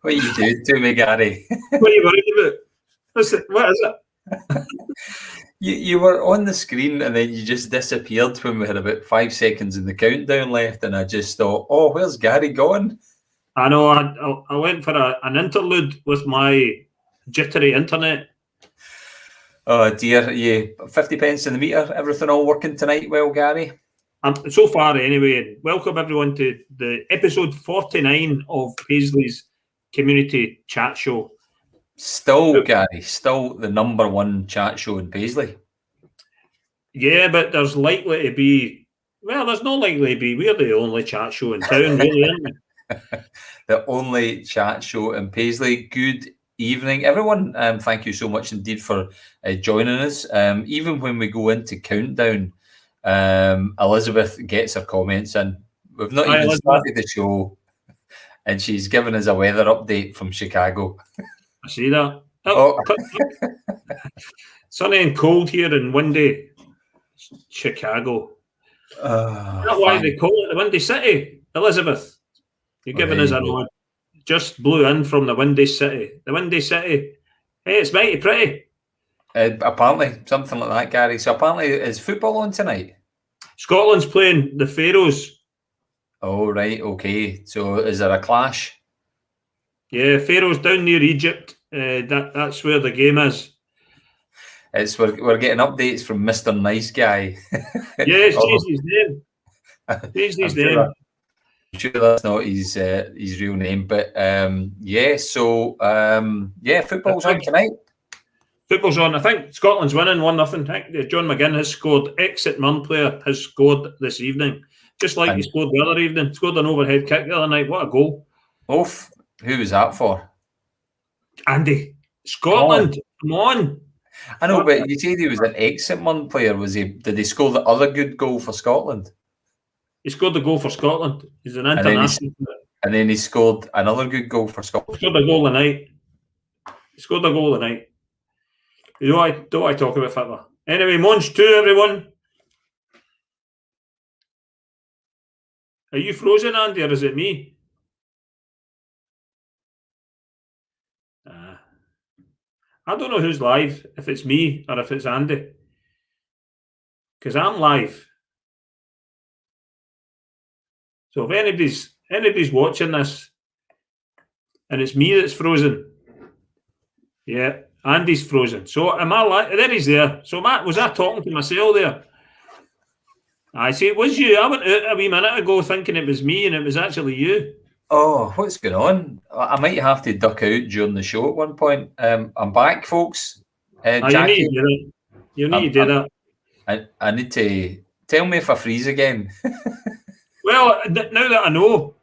What you doing to me, Gary? What are you worried about? What is it? You were on the screen and then you just disappeared when we had about 5 seconds in the countdown left, and I just thought, oh, where's Gary gone? I know, I went for an interlude with my jittery internet. Oh dear, yeah, 50 pence in the meter, everything all working tonight well, Gary? So far anyway. Welcome everyone to the episode 49 of Paisley's community chat show. Still, Gary, still the number one chat show in Paisley. Yeah, but there's likely to be, well, there's not likely to be, we're the only chat show in town, really, aren't we? The only chat show in Paisley. Good evening, everyone. Thank you so much indeed for joining us. Even when we go into countdown, Elizabeth gets her comments in. We've not even started the show, and she's given us a weather update from Chicago. I see that. Oh. Sunny and cold here in windy Chicago. That's why they call it the Windy City, Elizabeth. You're giving us a nod. Just blew in from the Windy City. The Windy City. Hey, it's mighty pretty. Apparently, something like that, Gary. So apparently, is football on tonight? Scotland's playing the Faroes. Oh, right. Okay. So is there a clash? Yeah, Faroes down near Egypt. That's where the game is. We're getting updates from Mr. Nice Guy. Yes, change his name. Change his name. I'm sure that's not his real name, but yeah. So football's on tonight. Football's on. I think Scotland's winning 1-0. John McGinn has scored. Exit-Murn player has scored this evening, just like he scored the other evening. Scored an overhead kick the other night. What a goal! Oof. Who was that for? Andy. Scotland. Come on. I know, but you said he was an Exit-Murn player. Was he? Did he score the other good goal for Scotland? He scored the goal for Scotland. He's an international. And then he scored another good goal for Scotland. He scored a goal tonight. Don't I talk about football? Anyway, Monch 2, everyone. Are you frozen, Andy, or is it me? I don't know who's live, if it's me or if it's Andy. Because I'm live. So if anybody's watching this and it's me that's frozen, yeah, Andy's frozen. So am I live? There he's there. So Matt, was I talking to myself there? I see it was you. I went out a wee minute ago thinking it was me and it was actually you. Oh, what's going on? I might have to duck out during the show at one point. I'm back, folks. Jackie, you need to do that. I need to tell me if I freeze again. Well, now that I know,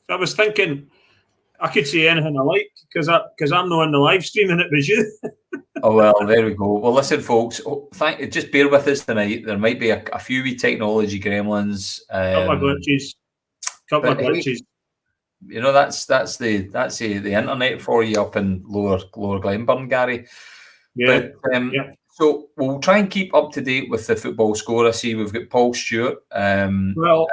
I was thinking I could say anything I like because I'm not on the live stream and it was you. Oh, well, there we go. Well, listen, folks, just bear with us tonight. There might be a few wee technology gremlins. Couple of glitches. You know, that's the internet for you up in lower Glenburn, Gary. Yeah. But, so we'll try and keep up to date with the football score. I see we've got Paul Stewart. We'll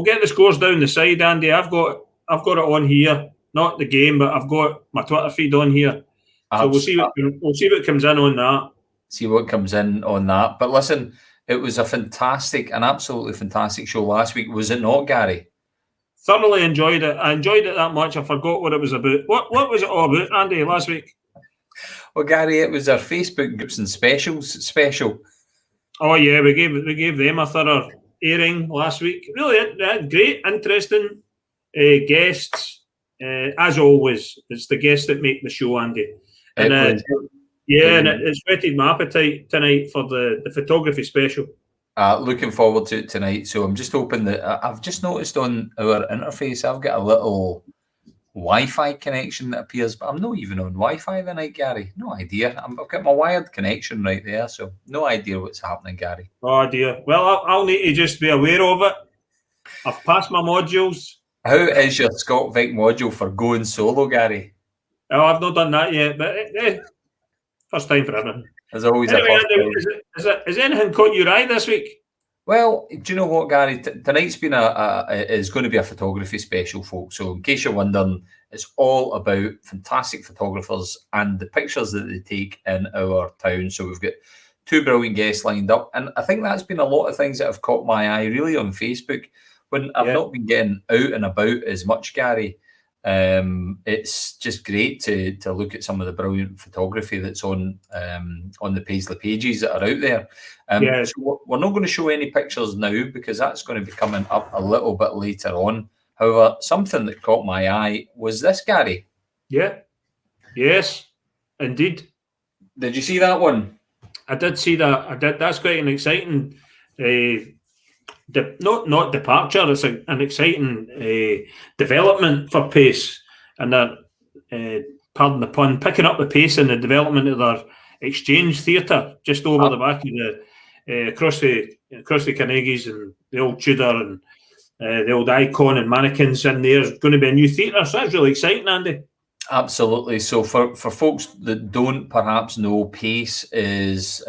get the scores down the side, Andy. I've got it on here, not the game, but I've got my Twitter feed on here. So we'll see what comes in on that. See what comes in on that. But listen, it was an absolutely fantastic show last week, was it not, Gary? Thoroughly enjoyed it. I enjoyed it that much. I forgot what it was about. What was it all about, Andy, last week? Well, Gary, it was our Facebook groups and specials special. Oh yeah, we gave them a thorough airing last week. Really great, interesting guests. As always, it's the guests that make the show, Andy. And and it's whetted my appetite tonight for the photography special. Looking forward to it tonight. So I'm just hoping that I've just noticed on our interface, I've got a little Wi-Fi connection that appears, but I'm not even on Wi-Fi tonight, Gary. No idea. I've got my wired connection right there, so no idea what's happening, Gary. Oh dear. Well, I'll need to just be aware of it. I've passed my modules. How is your Scott Vic module for going solo, Gary? Oh, I've not done that yet, but first time for everything. There's always anyway, has anything caught your eye this week? Well, do you know what, Gary? Tonight's been is going to be a photography special, folks. So in case you're wondering, It's all about fantastic photographers and the pictures that they take in our town. So we've got two brilliant guests lined up. And I think that's been a lot of things that have caught my eye really on Facebook when I've not been getting out and about as much, Gary. It's just great to look at some of the brilliant photography that's on the Paisley pages that are out there. So we're not going to show any pictures now because that's going to be coming up a little bit later on. However, something that caught my eye was this, Gary. Yeah. Yes, indeed. Did you see that one? I did see that. I did. That's quite an exciting not departure. It's an exciting development for Pace, and they're, pardon the pun, picking up the pace in the development of their exchange theatre just over the back of the across the Carnegies and the old Tudor and the old Icon and Mannequins in there's going to be a new theatre. So that's really exciting, Andy. Absolutely. So for folks that don't perhaps know, Pace is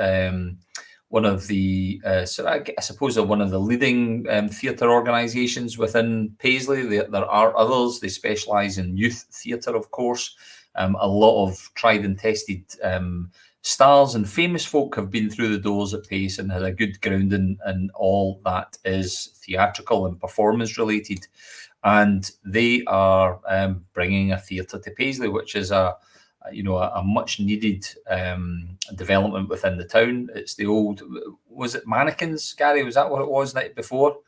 one of the, I suppose, one of the leading theatre organisations within Paisley. There are others. They specialise in youth theatre, of course. A lot of tried and tested stars and famous folk have been through the doors at Pace and had a good grounding in all that is theatrical and performance related. And they are bringing a theatre to Paisley, which is a much needed development within the town. It's the old, was it Mannequins, Gary? Was that what it was night before?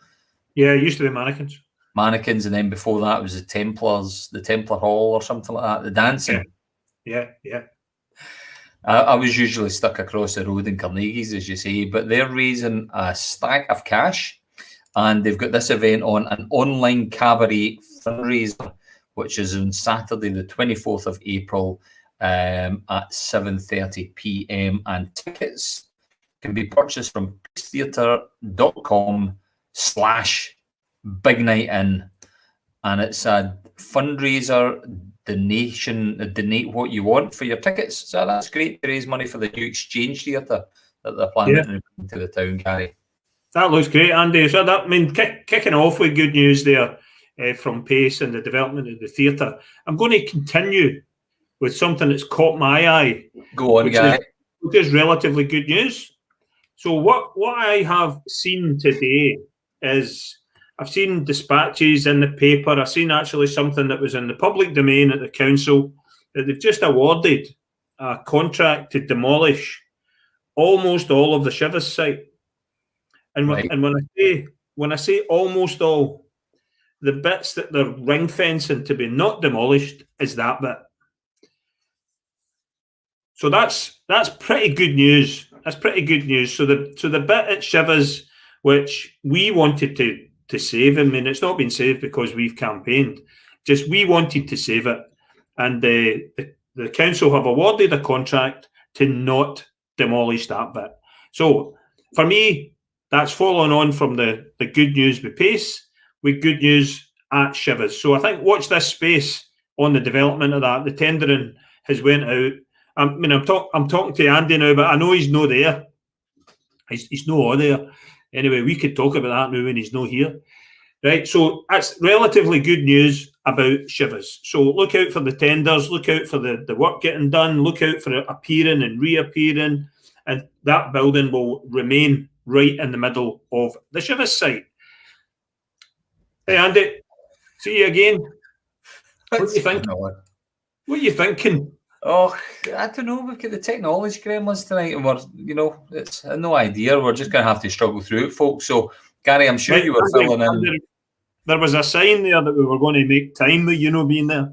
Yeah, it used to be Mannequins. Mannequins, and then before that was the Templars, the Templar Hall or something like that, the dancing. Yeah. I was usually stuck across the road in Carnegie's, as you say, but they're raising a stack of cash. And they've got this event on, an online cabaret fundraiser, which is on Saturday, the 24th of April at 7:30 p.m. And tickets can be purchased from pacetheatre.com/bignightin. And it's a fundraiser donate what you want for your tickets. So that's great to raise money for the new exchange theatre that they're planning to bring to the town, Gary. That looks great, Andy. So that kicking off with good news there from Pace and the development of the theatre. I'm going to continue with something that's caught my eye. Go on, Guy. Which is relatively good news. So what I have seen today is I've seen dispatches in the paper. I've seen actually something that was in the public domain at the council that they've just awarded a contract to demolish almost all of the Shivers site. And when I say almost all, the bits that they're ring fencing to be not demolished is that bit. So that's pretty good news. That's pretty good news. So the bit at Shivers, which we wanted to save, I mean, it's not been saved because we've campaigned. Just we wanted to save it, and the council have awarded a contract to not demolish that bit. So for me, that's following on from the good news with Pace, with good news at Shivers. So I think watch this space on the development of that. The tendering has went out. I mean, I'm talking to Andy now, but I know he's not there. He's not there. Anyway, we could talk about that now when he's not here. Right, so that's relatively good news about Shivers. So look out for the tenders, look out for the work getting done, look out for it appearing and reappearing, and that building will remain right in the middle of the Shivers site. Hey, Andy, see you again. What do you think? What are you thinking? Oh, I don't know. We've got the technology gremlins tonight, and it's no idea. We're just going to have to struggle through it, folks. So, Gary, I'm sure you were filling in. There was a sign there that we were going to make time with being there.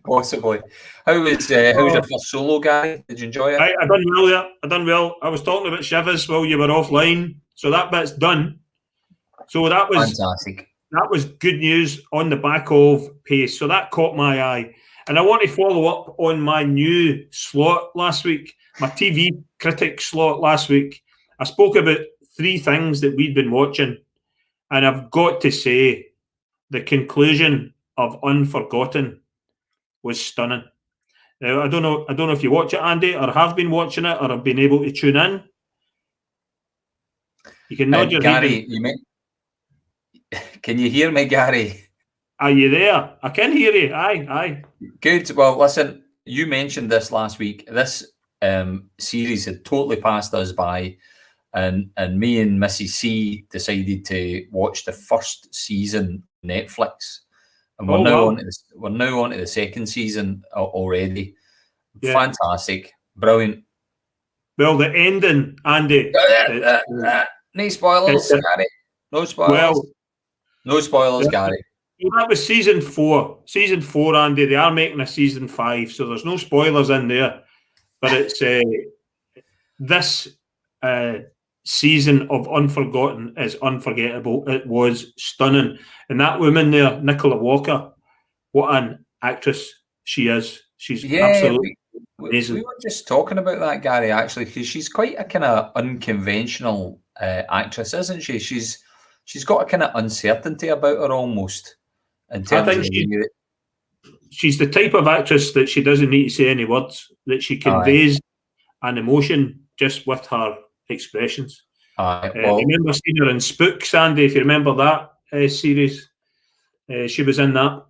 Possibly. How was your first solo, Gary? Did you enjoy it? I done well there. I done well. I was talking about Shivers while you were offline, so that bit's done. So that was fantastic. That was good news on the back of Pace. So that caught my eye. And I want to follow up on my new slot last week, my TV critic slot last week. I spoke about 3 things that we'd been watching, and I've got to say the conclusion of Unforgotten was stunning. Now, I don't know if you watch it, Andy, or have been watching it, or have been able to tune in. You can nod your Gary, can you hear me, Gary? Are you there? I can hear you. Aye. Good. Well, listen, you mentioned this last week. This series had totally passed us by, and me and Mrs. C decided to watch the first season on Netflix, and we're now on to the second season already. Yeah. Fantastic, brilliant. Well, the ending, Andy. No spoilers, Gary. No spoilers. Well, no spoilers, Gary. That was season 4. Season 4, Andy. They are making a season 5, so there's no spoilers in there. But it's this season of Unforgotten is unforgettable. It was stunning. And that woman there, Nicola Walker, what an actress she is. She's absolutely amazing. We were just talking about that, Gary, actually, because she's quite a kind of unconventional actress, isn't she? She's got a kind of uncertainty about her almost. In terms I think she's the type of actress that she doesn't need to say any words, that she conveys an emotion just with her expressions. I remember seeing her in Spooks, Andy, if you remember that series. She was in that.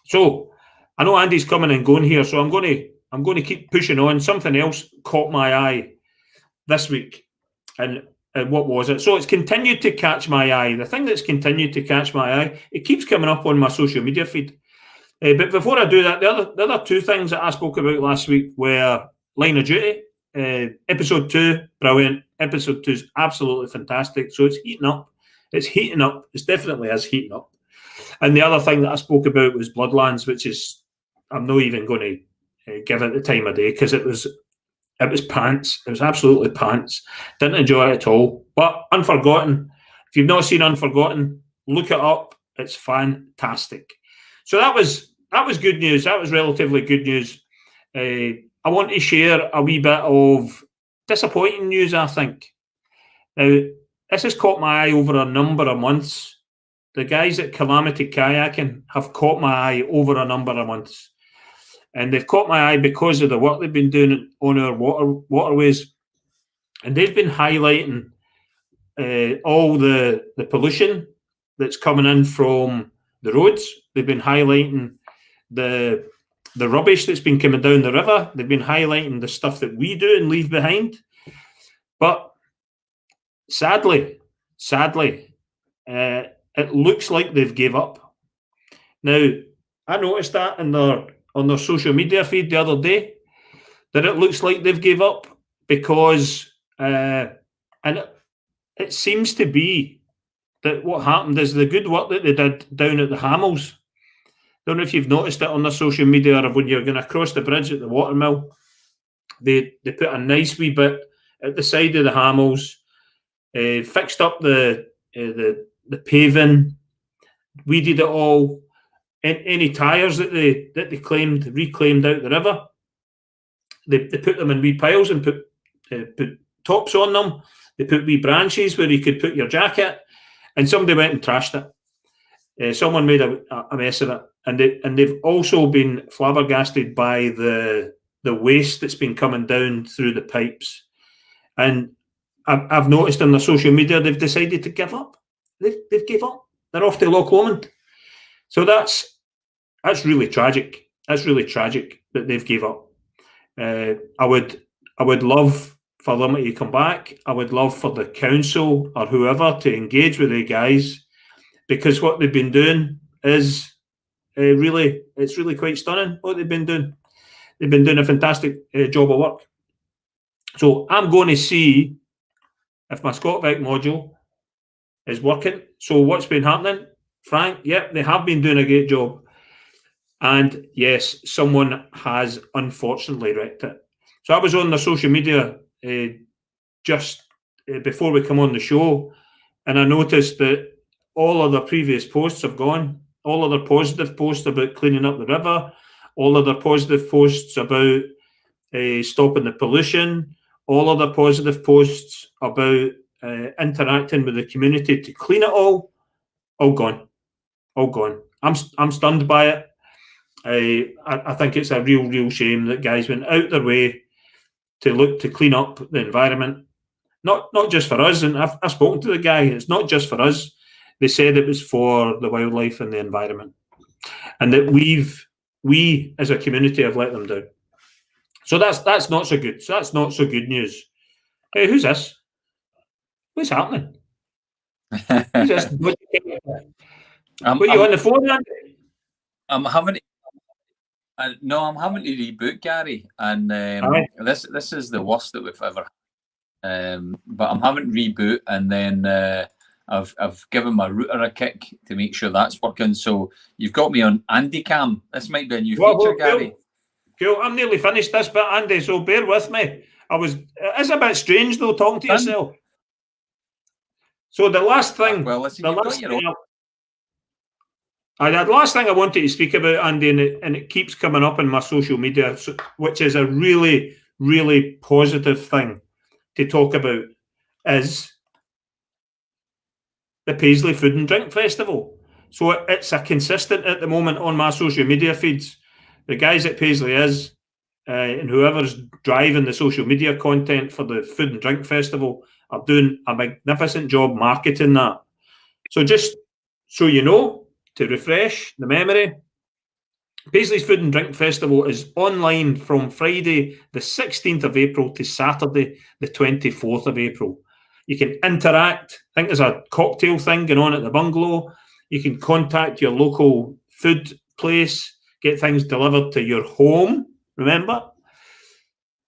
So I know Andy's coming and going here, so I'm going to keep pushing on. Something else caught my eye this week, and what was it? So it's continued to catch my eye. The thing that's continued to catch my eye, it keeps coming up on my social media feed. But before I do that, the other two things that I spoke about last week were Line of Duty. Episode 2, brilliant. Episode 2 is absolutely fantastic. So it's heating up. It's heating up. It definitely is heating up. And the other thing that I spoke about was Bloodlands, which is, I'm not even going to give it the time of day because it was pants. It was absolutely pants. Didn't enjoy it at all. But Unforgotten, if you've not seen Unforgotten, look it up. It's fantastic. So that was good news. That was relatively good news. I want to share a wee bit of disappointing news, I think. Now, this has caught my eye over a number of months. The guys at Calamity Kayaking have caught my eye over a number of months. And they've caught my eye because of the work they've been doing on our waterways. And they've been highlighting all the pollution that's coming in from the roads. They've been highlighting the rubbish that's been coming down the river. They've been highlighting the stuff that we do and leave behind. But sadly, it looks like they've gave up. Now, I noticed that on their social media feed the other day, that it looks like they've gave up because, and it seems to be that what happened is the good work that they did down at the Hamels. Don't know if you've noticed it on their social media or when you're going across the bridge at the watermill. They put a nice wee bit at the side of the Hamels, fixed up the paving, weeded it all. Any tyres that they reclaimed out the river, they put them in wee piles and put tops on them. They put wee branches where you could put your jacket, and somebody went and trashed it. Someone made a mess of it, and they've also been flabbergasted by the waste that's been coming down through the pipes. And I've noticed on their social media they've decided to give up. They've given up. They're off to Loch Lomond. So that's really tragic. That's really tragic that they've gave up. I would love for them to come back. I would love for the council or whoever to engage with the guys, because what they've been doing is it's really quite stunning what they've been doing. They've been doing a fantastic job of work. So I'm going to see if my ScotVic module is working. So what's been happening, Frank? Yep, they have been doing a great job. And yes, someone has unfortunately wrecked it. So I was on the social media just before we come on the show, and I noticed that all of the previous posts have gone. All of the positive posts about cleaning up the river, all of the positive posts about stopping the pollution, all of the positive posts about interacting with the community to clean it all gone. I'm stunned by it. I think it's a real shame that guys went out their way to look to clean up the environment. Not just for us, and I've spoken to the guy, it's not just for us. they said it was for the wildlife and the environment, and that we as a community have let them down. So that's not so good. So that's not so good news. Hey, who's this? What's happening? Who's this? What are you on the phone, Andy? I'm having I'm having to reboot, Gary, and this is the worst that we've ever had. But I'm having to reboot, and then I've given my router a kick to make sure that's working. So you've got me on Andy Cam. This might be a new feature, Gary. Cool. I'm nearly finished this bit, Andy, so bear with me. It's a bit strange though, talking to yourself. So the last thing, well, listen, the last thing I wanted to speak about, Andy, and it keeps coming up in my social media, which is a really, really positive thing to talk about, is the Paisley Food and Drink Festival. So it's a consistent at the moment on my social media feeds. The guys at Paisley and whoever's driving the social media content for the Food and Drink Festival are doing a magnificent job marketing that. So just so you know, to refresh the memory, Paisley's Food and Drink Festival is online from Friday the 16th of April to Saturday the 24th of April. You can interact. I think there's a cocktail thing going on at the bungalow. You can contact your local food place, get things delivered to your home, remember?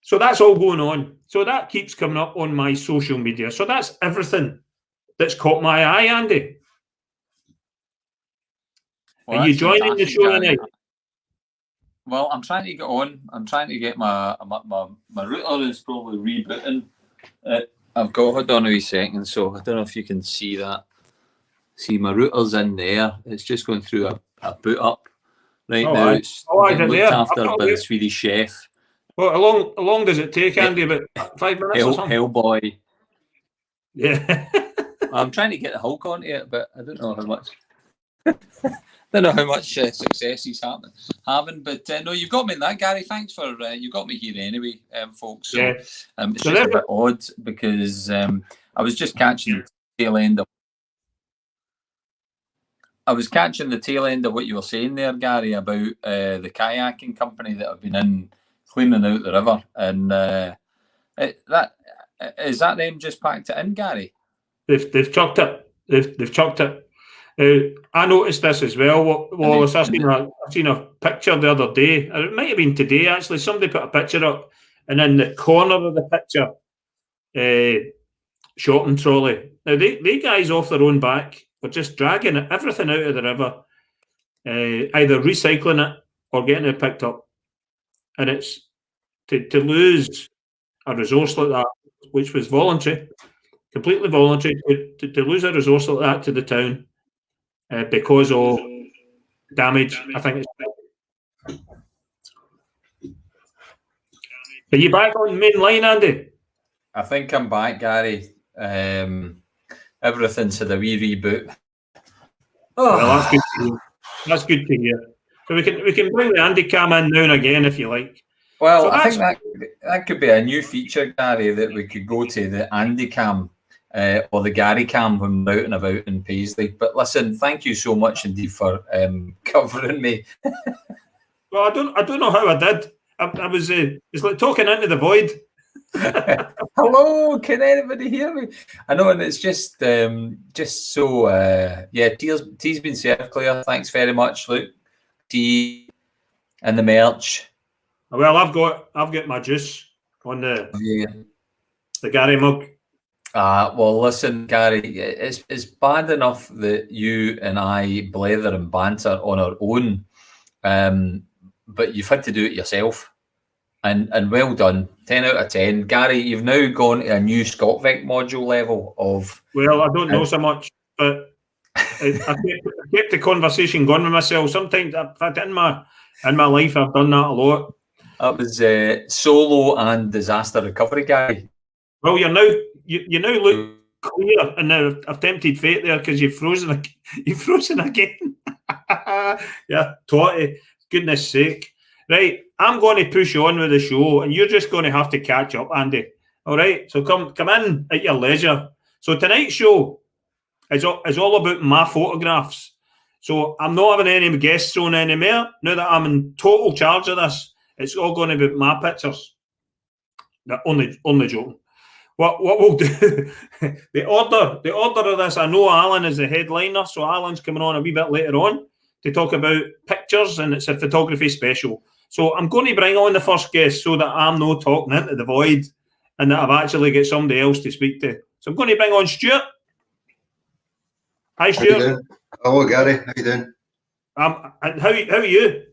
So that's all going on. So that keeps coming up on my social media. So that's everything that's caught my eye, Andy. Well, are you joining the show tonight? Well, I'm trying to get on. I'm trying to get my router is probably rebooting. I've got, hold on a wee second, so I don't know if you can see that. See, my router's in there. It's just going through a boot up right now. It's getting looked after by the Swedish chef. Well, how long does it take, Andy? About 5 minutes or something? Hellboy. Yeah. I'm trying to get the Hulk onto it, but I don't know how much. Don't know how much success he's having, but no, you've got me in that, Gary. Thanks for you got me here anyway, folks. So it's just a bit odd because I was just catching the tail end of. I was catching the tail end of what you were saying there, Gary, about the kayaking company that have been in cleaning out the river, and is that them just packed it in, Gary? They've chucked it. They've chucked it. I noticed this as well, Wallace. I seen a picture the other day. It might have been today, actually. Somebody put a picture up, and in the corner of the picture, shopping trolley. Now, they guys off their own back were just dragging everything out of the river, either recycling it or getting it picked up. And it's to lose a resource like that, which was voluntary, completely voluntary, to lose a resource like that to the town. Because of damage, I think it's. Are you back on main line, Andy? I think I'm back, Gary. Everything's had a wee reboot. Oh, well, that's good to hear. That's good to hear. So we can bring the Andy Cam in now and again if you like. Well, so I think that could be a new feature, Gary, that we could go to the Andy Cam. Or the Gary Cam when we're out and about in Paisley. But listen, thank you so much indeed for covering me. Well, I don't know how I did. I was it's like talking into the void. Hello, can anybody hear me? I know, and it's just so tea's been served, Claire. Thanks very much, Luke. Tea and the merch. Well, I've got my juice on the Gary mug. Well, listen, Gary, it's bad enough that you and I blether and banter on our own, but you've had to do it yourself, and well done, 10 out of 10. Gary, you've now gone to a new ScotVec module level of. Well, I don't know so much, but I kept the conversation going with myself. Sometimes, in my life, I've done that a lot. That was solo and disaster recovery, Gary. Well, you now look clear, and now I've tempted fate there because you've frozen. You've frozen again. Yeah, twatty. Goodness sake! Right, I'm going to push on with the show, and you're just going to have to catch up, Andy. All right, so come in at your leisure. So tonight's show, It's all about my photographs. So I'm not having any guests on anymore. Now that I'm in total charge of this, it's all going to be my pictures. Only joking. What we'll do, the order of this, I know Alan is the headliner, so Alan's coming on a wee bit later on to talk about pictures, and it's a photography special. So I'm going to bring on the first guest so that I'm not talking into the void and that I've actually got somebody else to speak to. So I'm going to bring on Stuart. Hi, Stuart. How you doing? Hello, Gary. How you doing? How are you?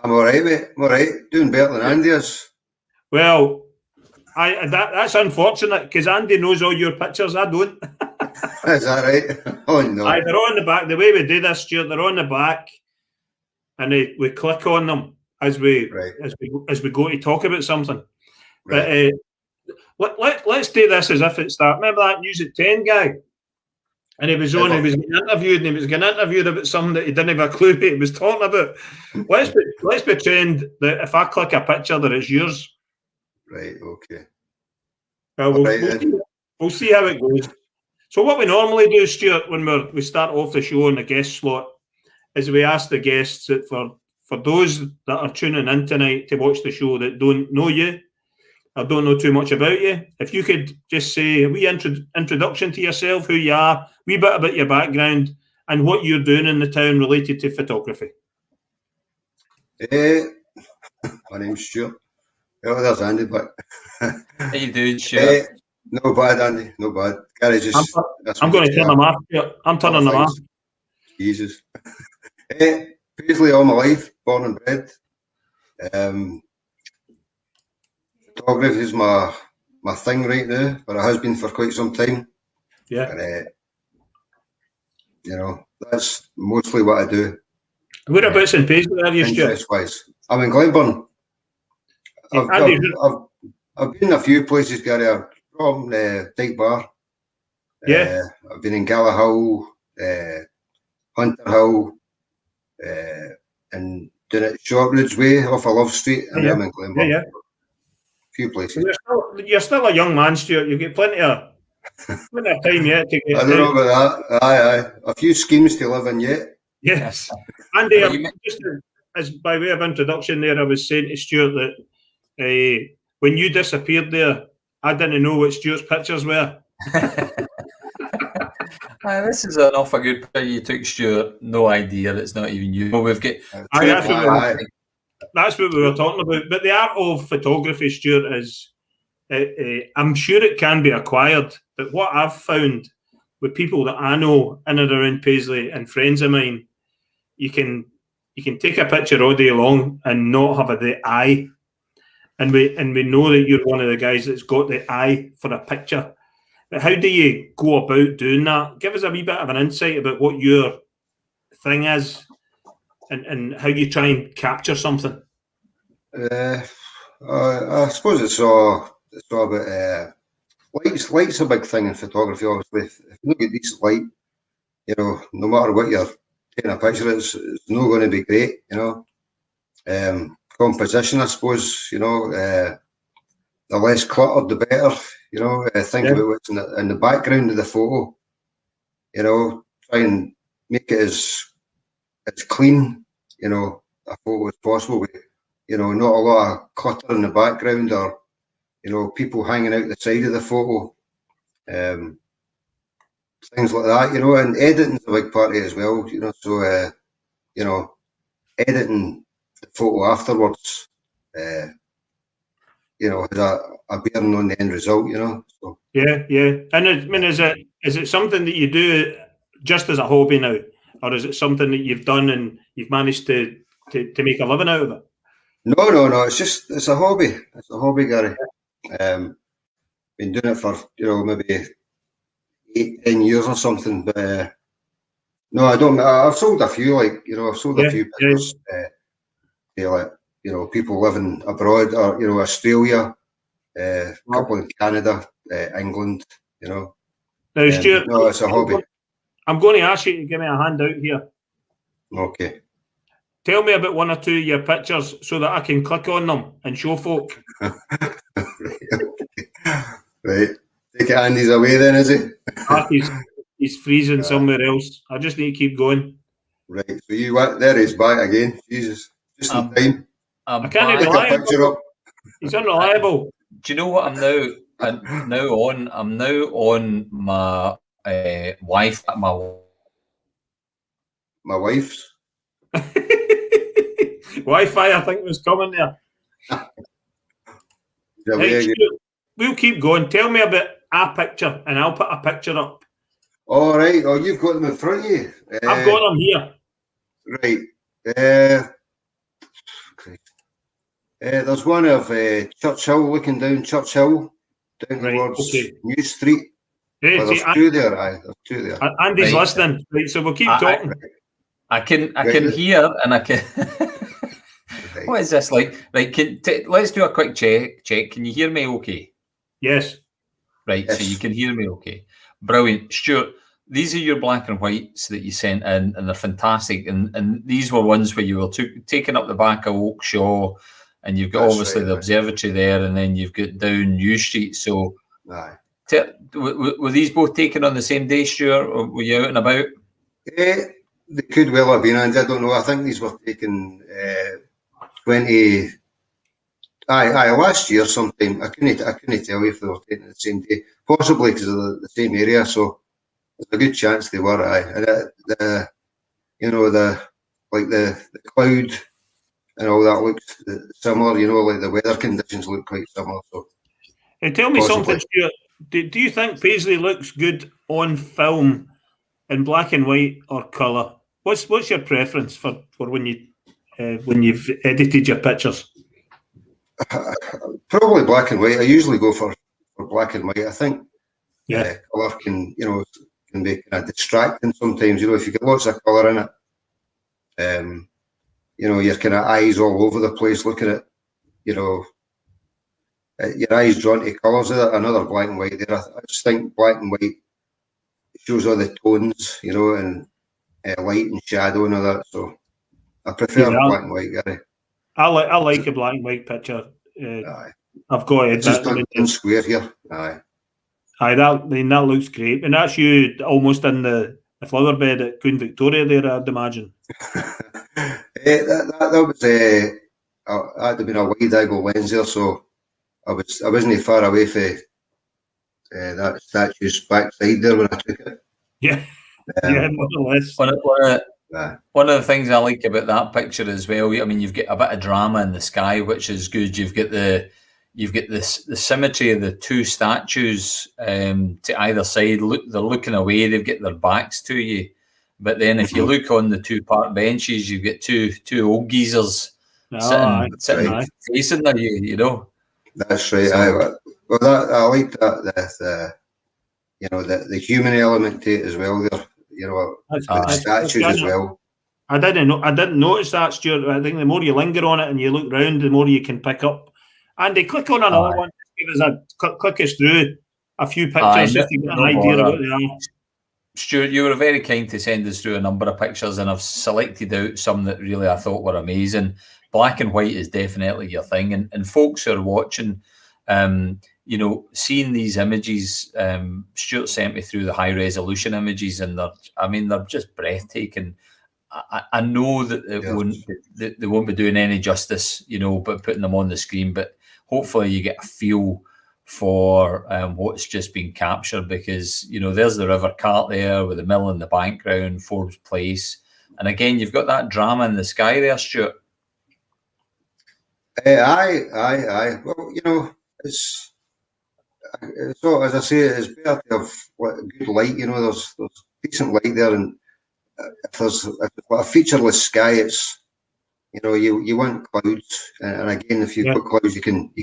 I'm all right, mate. I'm all right. Doing better than Andy is. Well, that's unfortunate because Andy knows all your pictures. I don't. Is that right? Oh no. They're on the back. The way we do this, Stuart, they're on the back, and we click on them as we go to talk about something. Right. But let's do this as if it starts. Remember that News at 10 guy? And he was on. He was getting interviewed, and he was getting interviewed about something that he didn't have a clue what he was talking about. Let's pretend that if I click a picture, that it's yours. Right. Okay. We'll see how it goes. So what we normally do, Stuart, when we start off the show in the guest slot, is we ask the guests that for those that are tuning in tonight to watch the show that don't know you, I don't know too much about you, if you could just say a wee introduction to yourself, who you are, a wee bit about your background, and what you're doing in the town related to photography. My name's Stuart. Oh, there's Andy, but how you doing, Stuart? No bad, Andy. No bad. Gary, just I'm going to turn them off. I'm turning them off. Jesus. Paisley all my life, born and bred. Photography is my thing right now, but it has been for quite some time. Yeah. And, that's mostly what I do. Whereabouts in Paisley are you, Stuart? Interest-wise, I'm in Glenburn. I've been in a few places, Gary. I'm from Dyke Bar. Yeah. I've been in Gallaghill, Hunter Hill, and doing it Shortridge Way off of Love Street, and I'm in Glenburn. Yeah. Few places. You're still a young man, Stuart. You've got plenty of time yet to get. I don't know about that. Aye. A few schemes to live in yet. Yes. Andy, just as by way of introduction there, I was saying to Stuart that when you disappeared there, I didn't know what Stuart's pictures were. This is an awful good picture you took, Stuart. No idea. It's not even you. Well, we've got. That's what we were talking about. But the art of photography, Stuart, is I'm sure it can be acquired. But what I've found with people that I know in and around Paisley and friends of mine, you can take a picture all day long and not have the eye. And we know that you're one of the guys that's got the eye for a picture. But how do you go about doing that? Give us a wee bit of an insight about what your thing is. And how you try and capture something? I suppose it's all about light's a big thing in photography. Obviously, if you look at decent light, no matter what you're taking a picture, it's not going to be great. Composition, I suppose. The less cluttered, the better. Think about what's in the background of the photo. Try and make it as clean, a photo as possible with, not a lot of clutter in the background or, people hanging out the side of the photo. Things like that, and editing's a big part of it as well, so, editing the photo afterwards, has a bearing on the end result, So. Yeah. And I mean, is it something that you do just as a hobby now? Or is it something that you've done and you've managed to make a living out of it? No. It's a hobby. It's a hobby, Gary. Been doing it for maybe 8-10 years or something. But no, I don't. I've sold a few. I've sold a few pictures. People living abroad or Australia, a couple in Canada, England. Now, Stuart, no, it's a hobby. I'm going to ask you to give me a hand out here. Okay. Tell me about one or two of your pictures so that I can click on them and show folk. Right. Take it Andy's away then, is he? He's he's freezing somewhere else. I just need to keep going. Right. So you went there. He's back again. Jesus, just in time. I can't back. even Pick a picture up. He's unreliable. Do you know what I'm now? I'm now on my wife. My wife's. Wi-Fi, I think, was coming there. Right, Stuart, we'll keep going. Tell me about a picture, and I'll put a picture up. All right. Oh, you've got them in front of you. I've got them here. Right. There's one of Churchill looking down Churchill down towards New Street. Hey, there's two there. There's two there. Andy's listening. Right, so we'll keep talking. I can hear, and I can. Right. What is this like? Right, let's do a quick check. Can you hear me? Okay. Yes. Right. Yes. So you can hear me. Okay. Brilliant, Stuart. These are your black and whites that you sent in, and they're fantastic. And these were ones where you were taking up the back of Oakshaw, and you've got obviously the observatory there, and then you've got down New Street. So, were these both taken on the same day, Stuart, or were you out and about? They could well have been, and I don't know. I think these were taken 20. Last year sometime. I couldn't tell you if they were taken the same day. Possibly because of the same area. So there's a good chance they were. And the cloud and all that looks similar. You know, like the weather conditions look quite similar. So, tell me something, Stuart. Do you think Paisley looks good on film in black and white or colour? What's your preference for when you've edited your pictures? Probably black and white. I usually go for black and white. I think colour can be kind of distracting sometimes. You know, if you get lots of colour in it, your kind of eyes all over the place looking at, your eyes drawn to colours. Another black and white there. I just think black and white shows all the tones, and light and shadow and all that. So I prefer black and white, Gary. I like a black and white picture. I've got it. Just done square here. That looks great, and that's you almost in the flower bed at Queen Victoria there, I'd imagine. that was had to been a wide angle lens there, so I wasn't far away from that statue's backside there when I took it. Yeah, more or less. One of the things I like about that picture as well, I mean, you've got a bit of drama in the sky, which is good. You've got the symmetry of the two statues to either side. They're looking away. They've got their backs to you. But then, if you look on the two park benches, you've got two old geezers sitting facing you. You know. That's right. I like that. The human element to it as well. There. The statues as well. I didn't notice that, Stuart. I think the more you linger on it and you look round, the more you can pick up. And they click on another one. Give us click us through a few pictures just to get an idea of what they are. Stuart, you were very kind to send us through a number of pictures, and I've selected out some that really I thought were amazing. Black and white is definitely your thing, and folks who are watching, seeing these images, Stuart sent me through the high resolution images, and they're just breathtaking. I know that they won't be doing any justice, but putting them on the screen. But hopefully, you get a feel for what's just been captured, because there's the River Cart there with the mill in the background, Forbes Place, and again you've got that drama in the sky there, Stuart. Aye. Well, it's so, as I say, it's better to have good light. There's decent light there, and if there's a featureless sky, it's you want clouds, and again, if you've got clouds, you can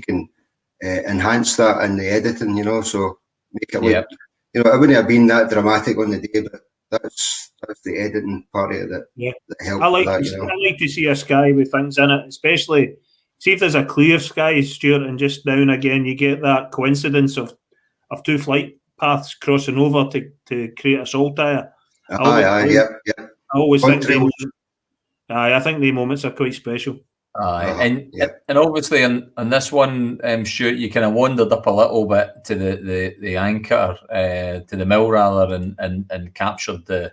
enhance that in the editing. So make it look. It wouldn't have been that dramatic on the day, but that's the editing part of it that helps. I like to see a sky with things in it, especially. See if there's a clear sky, Stuart, and just now and again you get that coincidence of two flight paths crossing over to create a saltire. I always think I think the moments are quite special. And obviously on this one, Stuart, you kind of wandered up a little bit to the anchor, to the mill rather, and captured the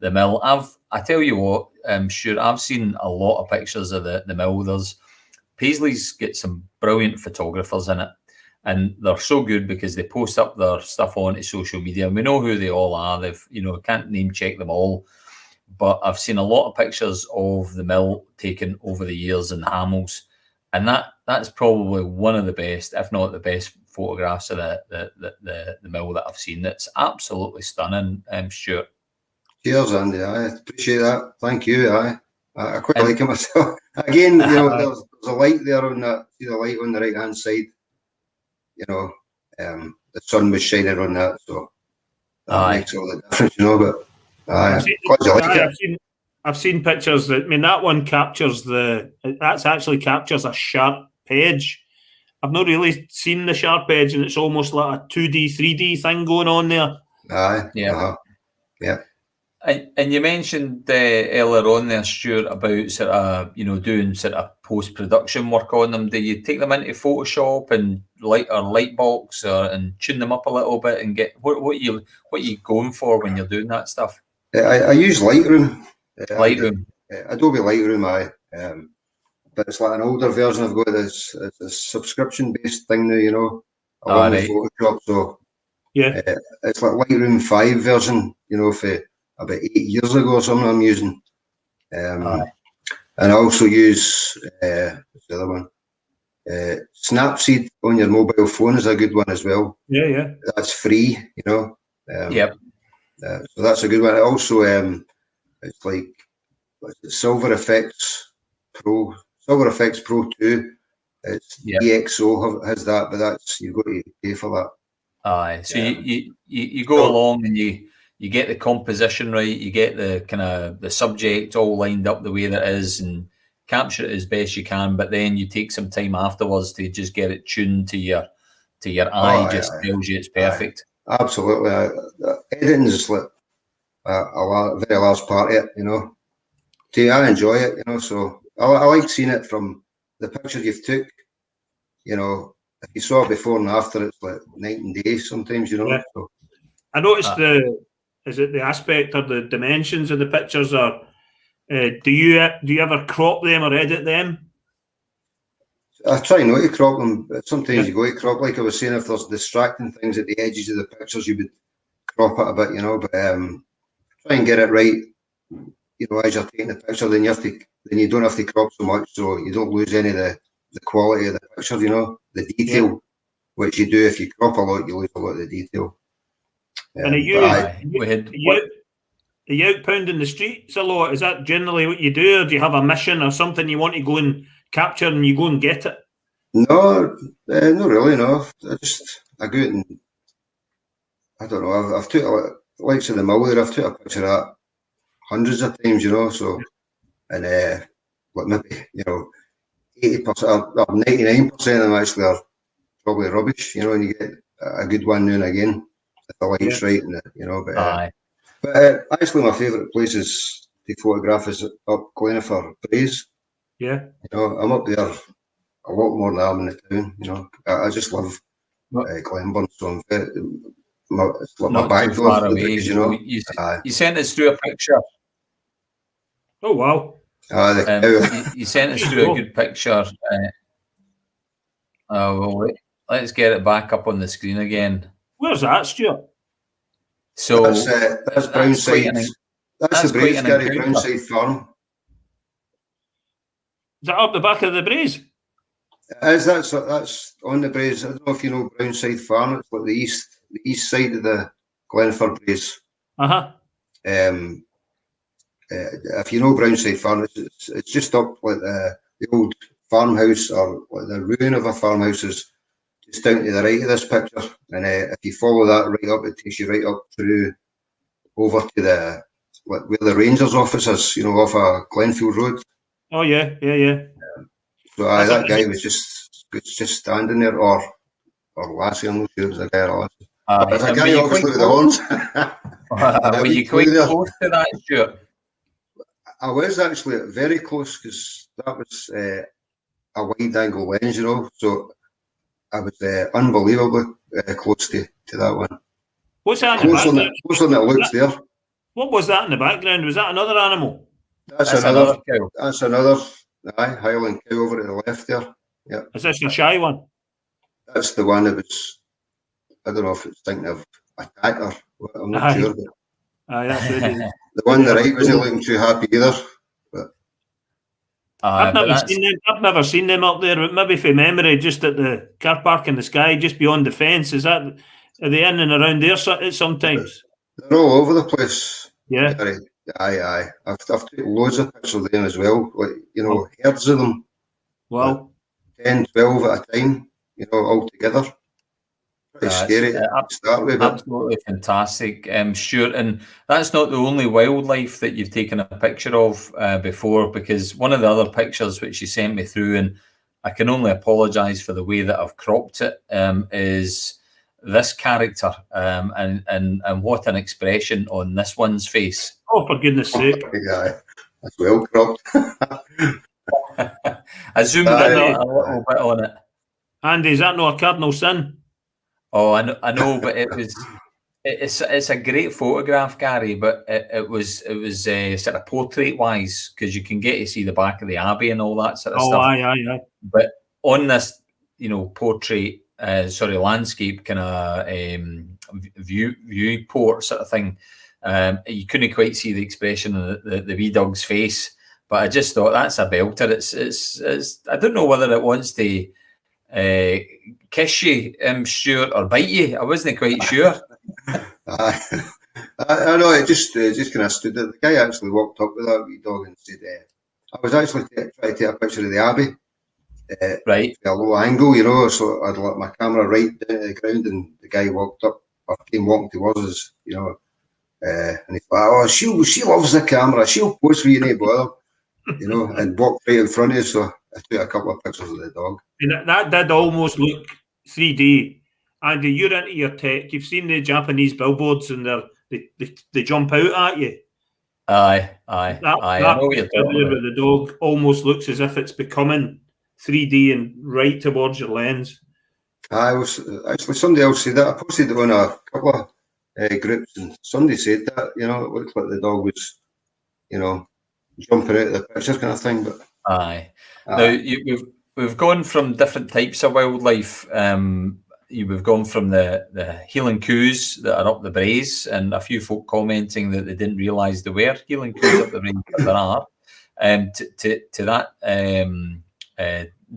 mill. I tell you what, Stuart, I've seen a lot of pictures of the mill. Paisley's got some brilliant photographers in it, and they're so good because they post up their stuff onto social media. And we know who they all are. They've, can't name check them all. But I've seen a lot of pictures of the mill taken over the years in Hamels, and that's probably one of the best, if not the best, photographs of the mill that I've seen. It's absolutely stunning, Stuart. Cheers, Andy. I appreciate that. Thank you. I quite like it myself. Again, there's a light there on that. See the light on the right hand side. The sun was shining on that, so that makes all the difference. But. I've seen pictures. That one captures actually captures a sharp edge. I've not really seen the sharp edge, and it's almost like a 2D, 3D thing going on there. Yeah. And you mentioned earlier on there, Stuart, about sort of doing sort of post production work on them. Do you take them into Photoshop and Lightbox and tune them up a little bit and get what you going for when you're doing that stuff? I use Lightroom. Adobe Lightroom, but it's like an older version. I've got it's a subscription-based thing now, along with Photoshop. So it's like Lightroom 5 version, for about 8 years ago or something I'm using. And I also use what's the other one? Snapseed on your mobile phone is a good one as well. Yeah. That's free, so that's a good one. Also, it's like Silver Effects Pro 2. It's EXO has that, but you've got to pay for that. So you go along and you get the composition right, you get the kind of the subject all lined up the way that it is, and capture it as best you can. But then you take some time afterwards to just get it tuned to your eye. Tells you it's perfect. Absolutely. Editing is like a very large part of it, I enjoy it, so I like seeing it from the picture you've took. If you saw it before and after, it's like night and day sometimes, So. I noticed the aspect or the dimensions of the pictures are, do you ever crop them or edit them? I try not to crop them, but sometimes you go to crop. Like I was saying, if there's distracting things at the edges of the pictures, you would crop it a bit, but try and get it right, as you're taking the picture, then you don't have to crop so much, so you don't lose any of the quality of the picture, the detail, which you do if you crop a lot, you lose a lot of the detail. And are you out pounding the streets a lot? Is that generally what you do, or do you have a mission or something you want to go and capture and you go and get it? No, not really. No, I go out and I don't know. I've took likes of the mill there. I've took a picture of that hundreds of times, So, and maybe 80% or 99% of them actually are probably rubbish, and you get a good one now and again if the light's right, and but actually my favourite place is to photograph is up Glenaffer Braes. Yeah, I'm up there a lot more than I'm in the town. I just love Glenburn, so it's like my back door. Far away, you sent us through a picture. Oh wow! You sent us through a good picture. Well, let's get it back up on the screen again. Where's that, Stuart? So that's Brownside. That's the Braes, Gary Brownside Farm. Is that up the back of the Braes? That's on the Braes. I don't know if you know Brownside Farm. It's like the east side of the Glenaffer Braes. If you know Brownside Farm, it's just up like the old farmhouse, or like the ruin of a farmhouse is just down to the right of this picture. And if you follow that right up, it takes you right up through over to where the Rangers office is, off of Glenfield Road. Oh yeah. So that guy was just standing there, or lassie. I'm not sure it was a guy or a lassie. There's a guy obviously with the horns. Were you quite close to that, Stuart? I was actually very close because that was a wide angle lens, you know. So I was unbelievably close to that one. What's that in the background? Closer than it looks there. What was that in the background? Was that another animal? That's another cow. That's another Highland cow over to the left there. Yeah. Is this a shy one? That's the one that was. I don't know if it's thinking of attack or what, I'm not sure. But that's really the one on the right wasn't looking too happy either. But I've never seen them. I've never seen them up there. Maybe from memory, just at the car park in the sky, just beyond the fence. Is that? Are they in and around there sometimes? They're all over the place. Yeah. Aye. I've taken loads of pictures of them as well. Like, you know, herds of them. Wow. 10, 12 at a time. You know, all together. Pretty scary to start with. Absolutely fantastic, Stuart. And that's not the only wildlife that you've taken a picture of before, because one of the other pictures which you sent me through, and I can only apologise for the way that I've cropped it, is this character, and what an expression on this one's face. Oh, for goodness sake. Yeah, that's well cropped. I zoomed in a little bit on it. Andy, is that not a cardinal sin? Oh, I know, but it's a great photograph, Gary. But it was sort of portrait wise, because you can get to see the back of the abbey and all that sort of stuff. Aye. But on this, you know, portrait, landscape kind of viewport sort of thing, you couldn't quite see the expression of the wee dog's face. But I just thought that's a belter. It's I don't know whether it wants to kiss you, Stuart, or bite you. I wasn't quite sure. I know, it just kind of stood there. The guy actually walked up with that wee dog and said, I was actually trying to take a picture of the abbey. Right. At a low angle, you know, so I'd let my camera right down to the ground, and the guy walked up, or came walking towards us, you know, and he thought, oh, she loves the camera, she'll post for you, no bother, you know, and walked right in front of us, so I took a couple of pictures of the dog. And that did almost look 3D. Andy, you're into your tech. You've seen the Japanese billboards, and they jump out at you. Aye. I know what you're talking about. The dog almost looks as if it's becoming 3D and right towards your lens. I was actually, somebody else said that. I posted it on a couple of groups, and somebody said that, you know, it looked like the dog was, you know, jumping out of the picture kind of thing. But aye. Now we've gone from different types of wildlife. We've gone from the heeling coos that are up the braes, and a few folk commenting that they didn't realise there were heeling coos up the braes, but there are. To that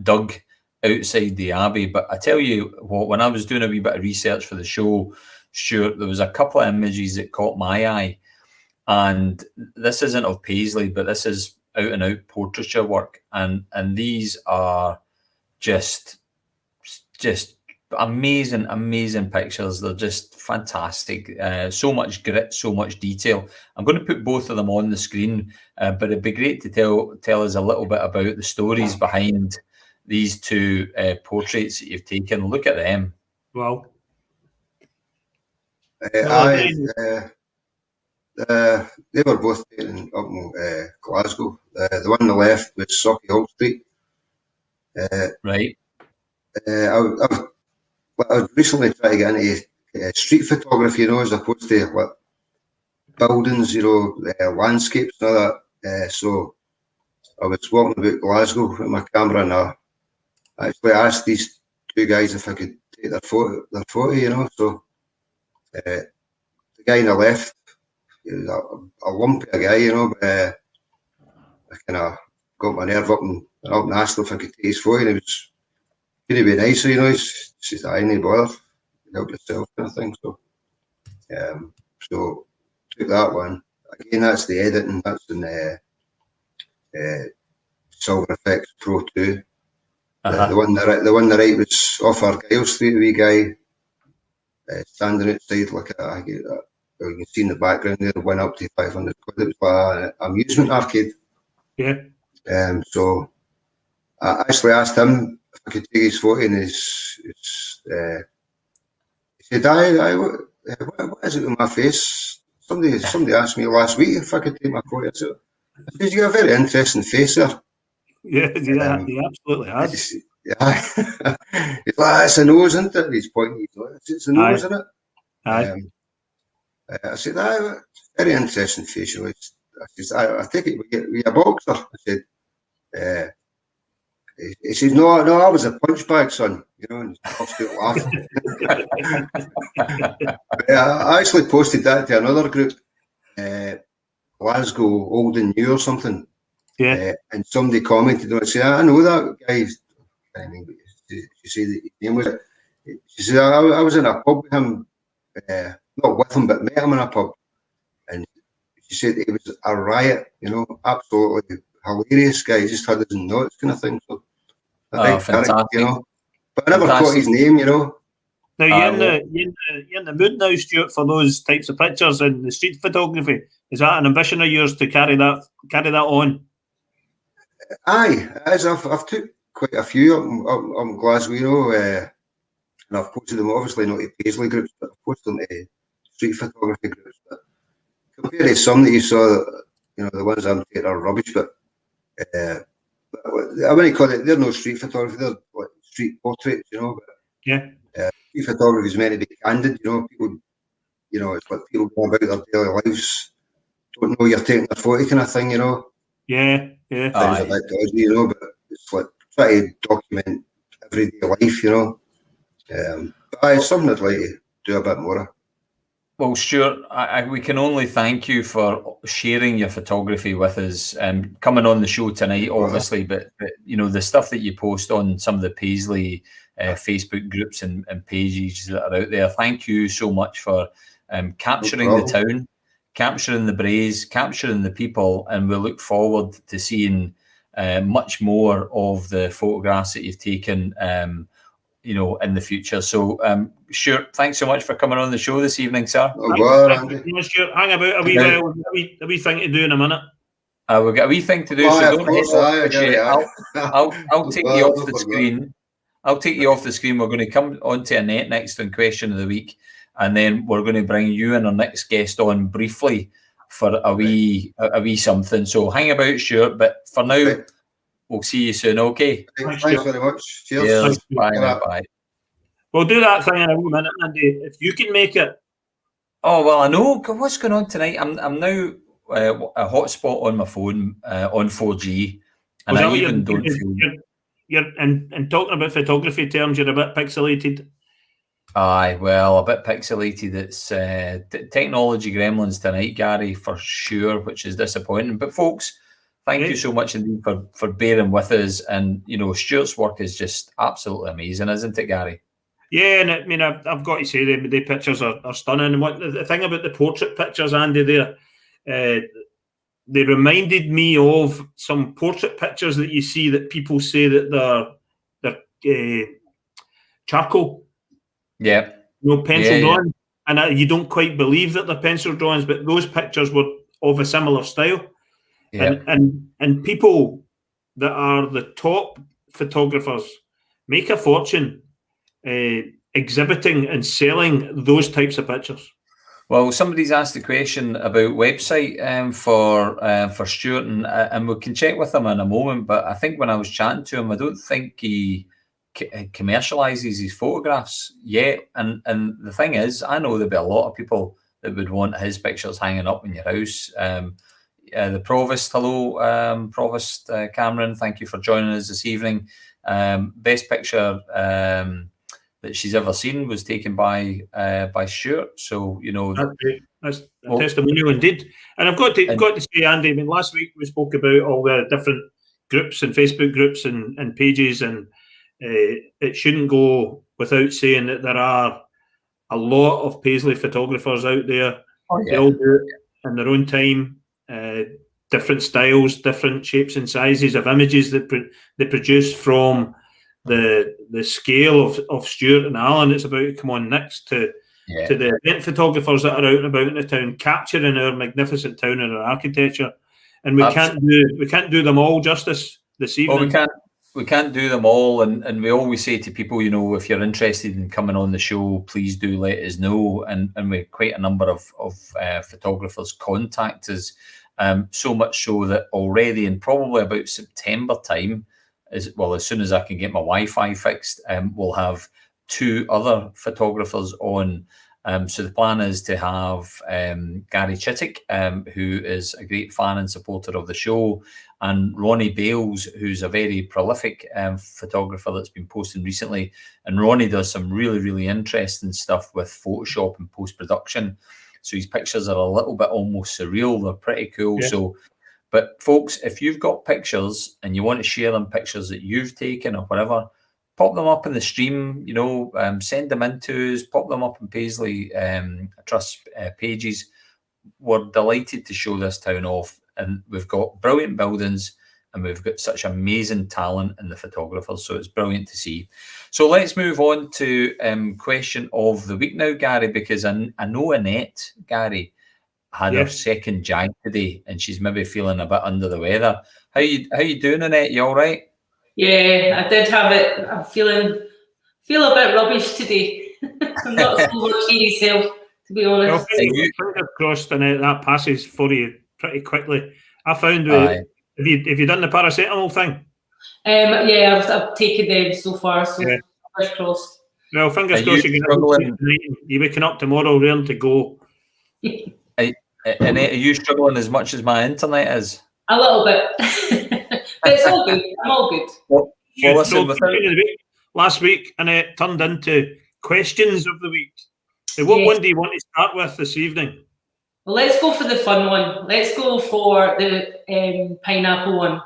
dug outside the abbey. But I tell you what, when I was doing a wee bit of research for the show, Stuart, there was a couple of images that caught my eye, and this isn't of Paisley, but this is out and out portraiture work, and these are just amazing pictures. They're just fantastic. So much grit, so much detail. I'm going to put both of them on the screen, but it'd be great to tell us a little bit about the stories behind these two portraits that you've taken. Look at them. Wow. They were both taken up in Glasgow. The one on the left was Socky Hall Street. Right. I recently tried to get into street photography, you know, as opposed to like buildings, you know, landscapes and all that. So I was walking about Glasgow with my camera, and I actually asked these two guys if I could take their photo, you know. So the guy on the left, he was a lumpy guy, you know, but I kind of got my nerve up and asked him if I could take his photo, and he was going to be nice, you know. He says, I ain't bother, help yourself kind of thing. So so took that one. Again, that's the editing, that's in Silver Effects Pro 2. The one on the right was off Argyle Street, a wee guy standing outside like you can see in the background there, went up to 500 quid. It was like an amusement arcade. Yeah. So I actually asked him if I could take his photo, and he said, what is it with my face? Somebody asked me last week if I could take my photo. I said, I says, "You got a very interesting face there." Yeah, he absolutely has. Yeah. He's like, "It's a nose, isn't it?" He's pointing. He's like, "It's a nose, isn't it?" Aye. I said, very interesting facial. I said, I take it with a boxer. I said, he said, no, I was a punch bag, son. You know, and he burst out laughing. I actually posted that to another group, Glasgow Old and New or something. Yeah. And somebody commented on it, said, I know that guy. She said his name was. She said, I was in a pub with him, not with him, but met him in a pub. And she said it was a riot, you know, absolutely hilarious guy. He just had his nuts kind of thing. So I think, you know, but I never caught his name, you know. Now you're in the mood now, Stuart, for those types of pictures and the street photography. Is that an ambition of yours to carry that on? Aye, as I've took quite a few up in Glasgow, you know, and I've posted them obviously not to Paisley groups, but I've posted them to street photography groups. But compared to some that you saw, you know, the ones I'm taking are rubbish, but I wouldn't call it, they're no street photography, they're like street portraits, you know. But, yeah. Street photography is meant to be candid, you know. People, you know, it's like people go about their daily lives, don't know you're taking their photo kind of thing, you know. Yeah. Sounds a bit dodgy, you know, but it's like try to document everyday life, you know. But it's something I'd like to do a bit more of. Well, Stuart, we can only thank you for sharing your photography with us and coming on the show tonight, obviously. But you know, the stuff that you post on some of the Paisley Facebook groups and pages that are out there. Thank you so much for capturing the town, capturing the Braes, capturing the people, and we look forward to seeing much more of the photographs that you've taken. You know, in the future. So, Stuart, thanks so much for coming on the show this evening, sir. Stuart, hang about a wee thing to do in a minute. We've got a wee thing to do, so don't hit off. I'll take you off the screen. I'll take you off the screen. We're going to come on to Annette next on Question of the Week, and then we're going to bring you and our next guest on briefly for a wee something. So hang about, Stuart, but for now, we'll see you soon, okay? Thanks very much. Cheers. Bye. We'll do that thing in a wee minute, Andy, if you can make it. Oh, well, I know. What's going on tonight? I'm now a hotspot on my phone on 4G, and I even don't feel... And talking about photography terms, you're a bit pixelated. Aye, well, a bit pixelated. It's technology gremlins tonight, Gary, for sure, which is disappointing. But folks, thank you so much indeed for bearing with us. And, you know, Stuart's work is just absolutely amazing, isn't it, Gary? Yeah, and I mean, I've got to say, the pictures are stunning. And what the thing about the portrait pictures, Andy, there, they reminded me of some portrait pictures that you see that people say that they're charcoal. Yeah. No pencil drawings. And you don't quite believe that they're pencil drawings, but those pictures were of a similar style. Yeah. And people that are the top photographers make a fortune exhibiting and selling those types of pictures. Well, somebody's asked the question about website for Stuart, and we can check with him in a moment. But I think when I was chatting to him, I don't think he commercializes his photographs yet. And the thing is, I know there'd be a lot of people that would want his pictures hanging up in your house. The Provost, hello, Provost Cameron, thank you for joining us this evening. Best picture that she's ever seen was taken by Stuart. So, you know, that's a testimonial indeed. And I've got to say, Andy, I mean, last week we spoke about all the different groups and Facebook groups and pages, and it shouldn't go without saying that there are a lot of Paisley photographers out there. They all do it in their own time, different styles, different shapes and sizes of images that they produce from the scale of Stuart and Alan. It's about to come on next to the event photographers that are out and about in the town, capturing our magnificent town and our architecture. And we can't do them all justice this evening. Well, we can't do them all, and we always say to people, you know, if you're interested in coming on the show, please do let us know. And we quite a number of photographers contact us. So much so that already in probably about September time, as soon as I can get my Wi-Fi fixed, we'll have 2 other photographers on. So the plan is to have Gary Chittick, who is a great fan and supporter of the show, and Ronnie Bales, who's a very prolific photographer that's been posting recently. And Ronnie does some really, really interesting stuff with Photoshop and post-production. So his pictures are a little bit almost surreal. They're pretty cool. Yeah. So, but folks, if you've got pictures and you want to share them, pictures that you've taken or whatever, pop them up in the stream, send them into us, pop them up in Paisley Trust pages. We're delighted to show this town off, and we've got brilliant buildings and we've got such amazing talent in the photographers, so it's brilliant to see. So let's move on to question of the week now, Gary, because I know Annette, Gary, had her second jag today and she's maybe feeling a bit under the weather. How you doing, Annette? You all right? Yeah, I did have it. I'm feel a bit rubbish today. I'm not so much myself, to be honest. Well, fingers crossed, Annette, that passes for you pretty quickly. I found have you done the paracetamol thing? Yeah, I've taken them so far, so fingers crossed. Well, fingers crossed you're waking up tomorrow ready to go. Annette, are you struggling as much as my internet is? A little bit. But it's all good. I'm all good. Well, listen, last week, Annette turned into questions of the week. What one do you want to start with this evening? Well, let's go for the fun one. Let's go for the pineapple one.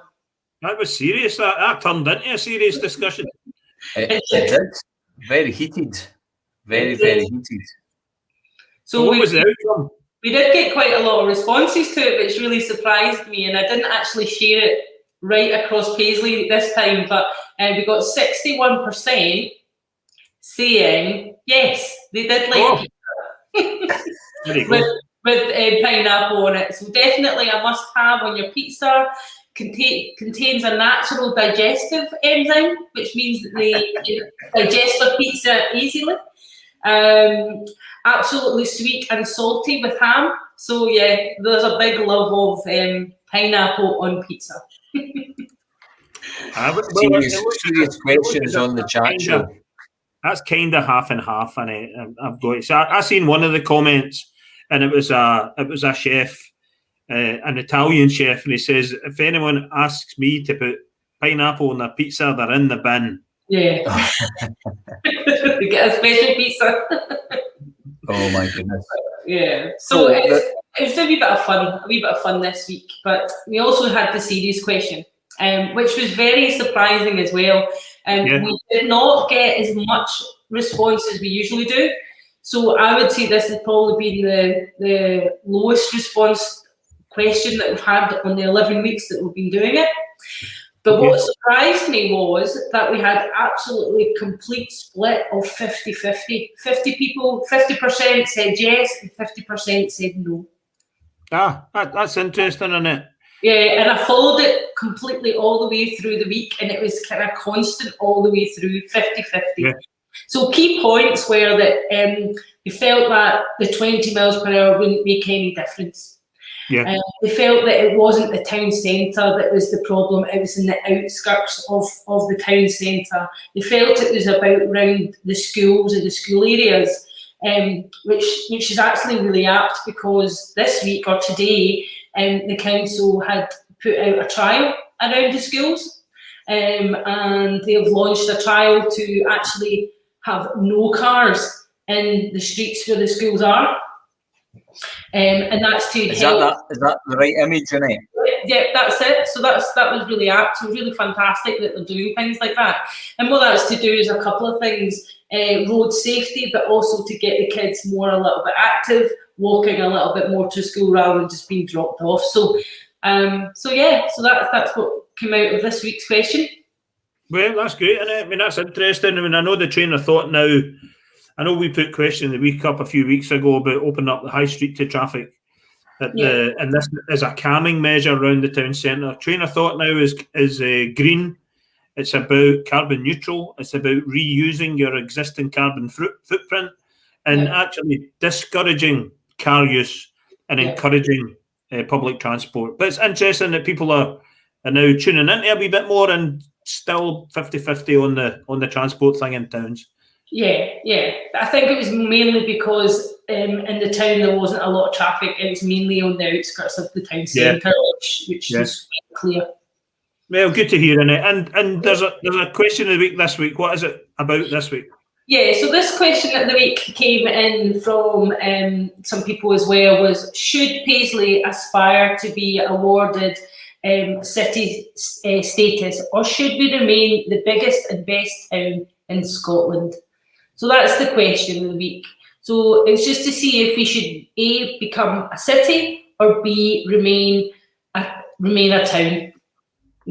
That was serious. That turned into a serious discussion. It did. Very heated. Very heated. So what was the outcome? We did get quite a lot of responses to it, which really surprised me, and I didn't actually share it right across Paisley this time, but we got 61% saying yes, they did like pizza with pineapple on it. So definitely a must-have on your pizza. Contains a natural digestive enzyme, which means that they digest the pizza easily. Absolutely sweet and salty with ham. So yeah, there's a big love of pineapple on pizza. Serious questions on the chat show. That's kind of half and half, and I've got it. So I seen one of the comments, and it was a chef, an Italian chef, and he says, if anyone asks me to put pineapple on their pizza, they're in the bin. Yeah. You get a special pizza. Oh my goodness. Yeah. So it was a wee bit of fun this week, but we also had the serious question, which was very surprising as well. We did not get as much response as we usually do. So I would say this has probably been the lowest response question that we've had on the 11 weeks that we've been doing it. But what surprised me was that we had absolutely complete split of 50-50. 50 people, 50% said yes and 50% said no. That's interesting, isn't it? Yeah, and I followed it completely all the way through the week, and it was kind of constant all the way through, 50-50. Yeah. So key points were that they felt that the 20 miles per hour wouldn't make any difference. Yeah. They felt that it wasn't the town centre that was the problem, it was in the outskirts of the town centre. They felt it was about around the schools and the school areas, which is actually really apt, because this week or today the council had put out a trial around the schools, and they have launched a trial to actually have no cars in the streets where the schools are. And that's to help. Is that the right image, Jeanette? Yeah, that's it. So that was really apt. So really fantastic that they're doing things like that. And what that's to do is a couple of things: road safety, but also to get the kids a little bit active, walking a little bit more to school rather than just being dropped off. So that's what came out of this week's question. Well, that's great, and I mean that's interesting. I mean, I know the train of thought now. I know we put question of the week up a few weeks ago about opening up the high street to traffic, and this is a calming measure around the town centre. Train of thought now is green. It's about carbon neutral. It's about reusing your existing carbon footprint, and actually discouraging car use and encouraging public transport. But it's interesting that people are now tuning into a wee bit more and still 50-50 on the transport thing in towns. Yeah. I think it was mainly because in the town there wasn't a lot of traffic. It was mainly on the outskirts of the town centre, which is clear. Well, good to hear, innit? And there's a question of the week this week. What is it about this week? Yeah, so this question of the week came in from some people as well, was should Paisley aspire to be awarded city status, or should we remain the biggest and best town in Scotland? So that's the question of the week. So it's just to see if we should A, become a city, or B, remain a town.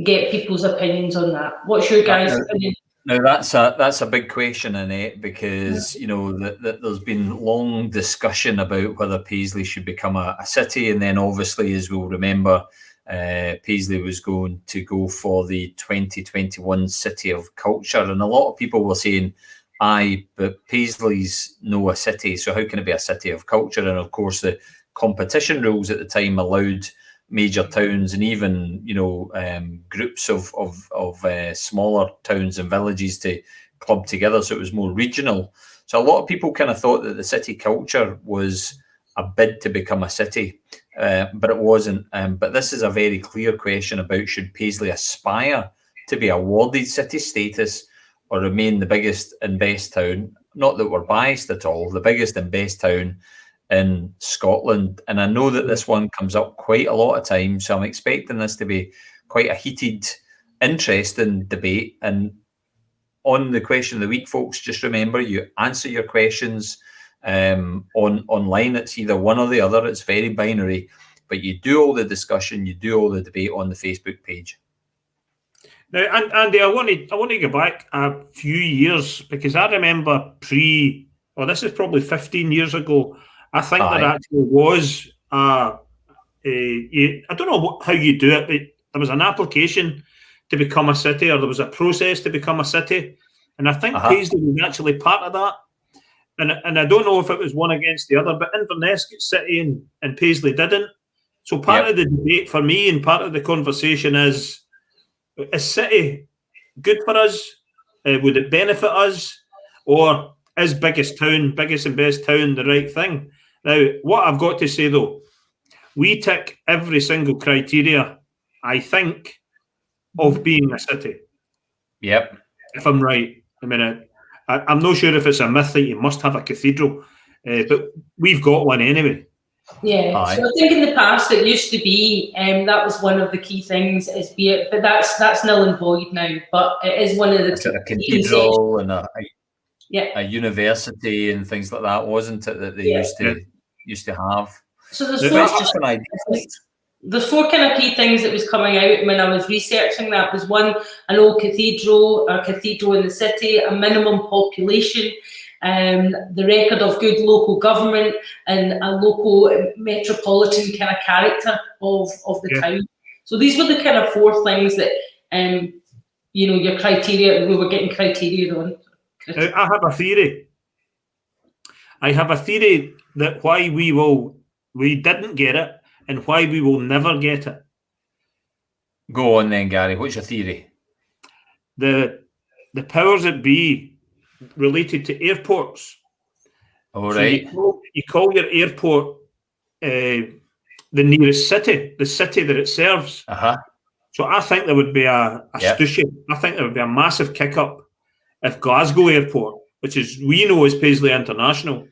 Get people's opinions on that. What's your guys' opinion? Now that's a big question, Annette, because you know that there's been long discussion about whether Paisley should become a city, and then obviously, as we'll remember, Paisley was going to go for the 2021 City of Culture, and a lot of people were saying, "Aye, but Paisley's no a city, so how can it be a city of culture?" And of course, the competition rules at the time allowed major towns and even groups of smaller towns and villages to club together, so it was more regional. So a lot of people kind of thought that the city culture was a bid to become a city, but it wasn't. But this is a very clear question about should Paisley aspire to be awarded city status or remain the biggest and best town. Not that we're biased at all, the biggest and best town in Scotland. And I know that this one comes up quite a lot of times, so I'm expecting this to be quite a heated, interesting debate. And on the question of the week, folks, just remember you answer your questions online. It's either one or the other. It's very binary, but you do all the discussion, you do all the debate on the Facebook page. Now, Andy, I want to go back a few years, because I remember this is probably 15 years ago, I think there actually was I don't know how you do it, but there was an application to become a city, or there was a process to become a city, and I think Paisley was actually part of that. And I don't know if it was one against the other, but Inverness got city and Paisley didn't. So part of the debate for me and part of the conversation is city good for us? Would it benefit us? Or is biggest and best town the right thing? Now, what I've got to say though, we tick every single criteria, I think, of being a city. Yep. If I'm right. I mean, I'm not sure if it's a myth that you must have a cathedral, but we've got one anyway. Yeah, so I think in the past it used to be, that was one of the key things, but that's null and void now. But it is one of the a cathedral and a university and things like that, wasn't it? That they used to have. So there's four kind of key things that was coming out when I was researching that. Was one, an old cathedral or cathedral in the city, a minimum population, the record of good local government, and a local metropolitan kind of character of the town. So these were the kind of four things that your criteria, we were getting criteria on. I have a theory. That why we didn't get it and why we will never get it. Go on then, Gary. What's your theory? The powers that be related to airports. All right. You call your airport the nearest city, the city that it serves. So I think there would be a stushy. I think there would be a massive kick up if Glasgow Airport, which is we know as Paisley International,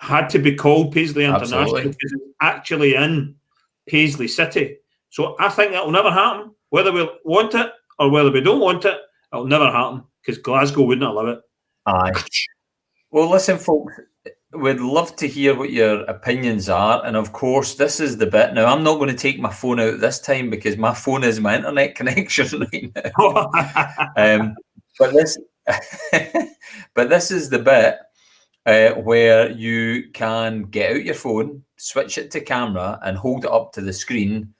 had to be called Paisley International because it's actually in Paisley City. So I think that will never happen. Whether we want it or whether we don't want it, it'll never happen because Glasgow wouldn't allow it. Aye. Well, listen, folks, we'd love to hear what your opinions are. And of course, this is the bit. Now, I'm not going to take my phone out this time because my phone is my internet connection right now. But this is the bit where you can get out your phone, switch it to camera, and hold it up to the screen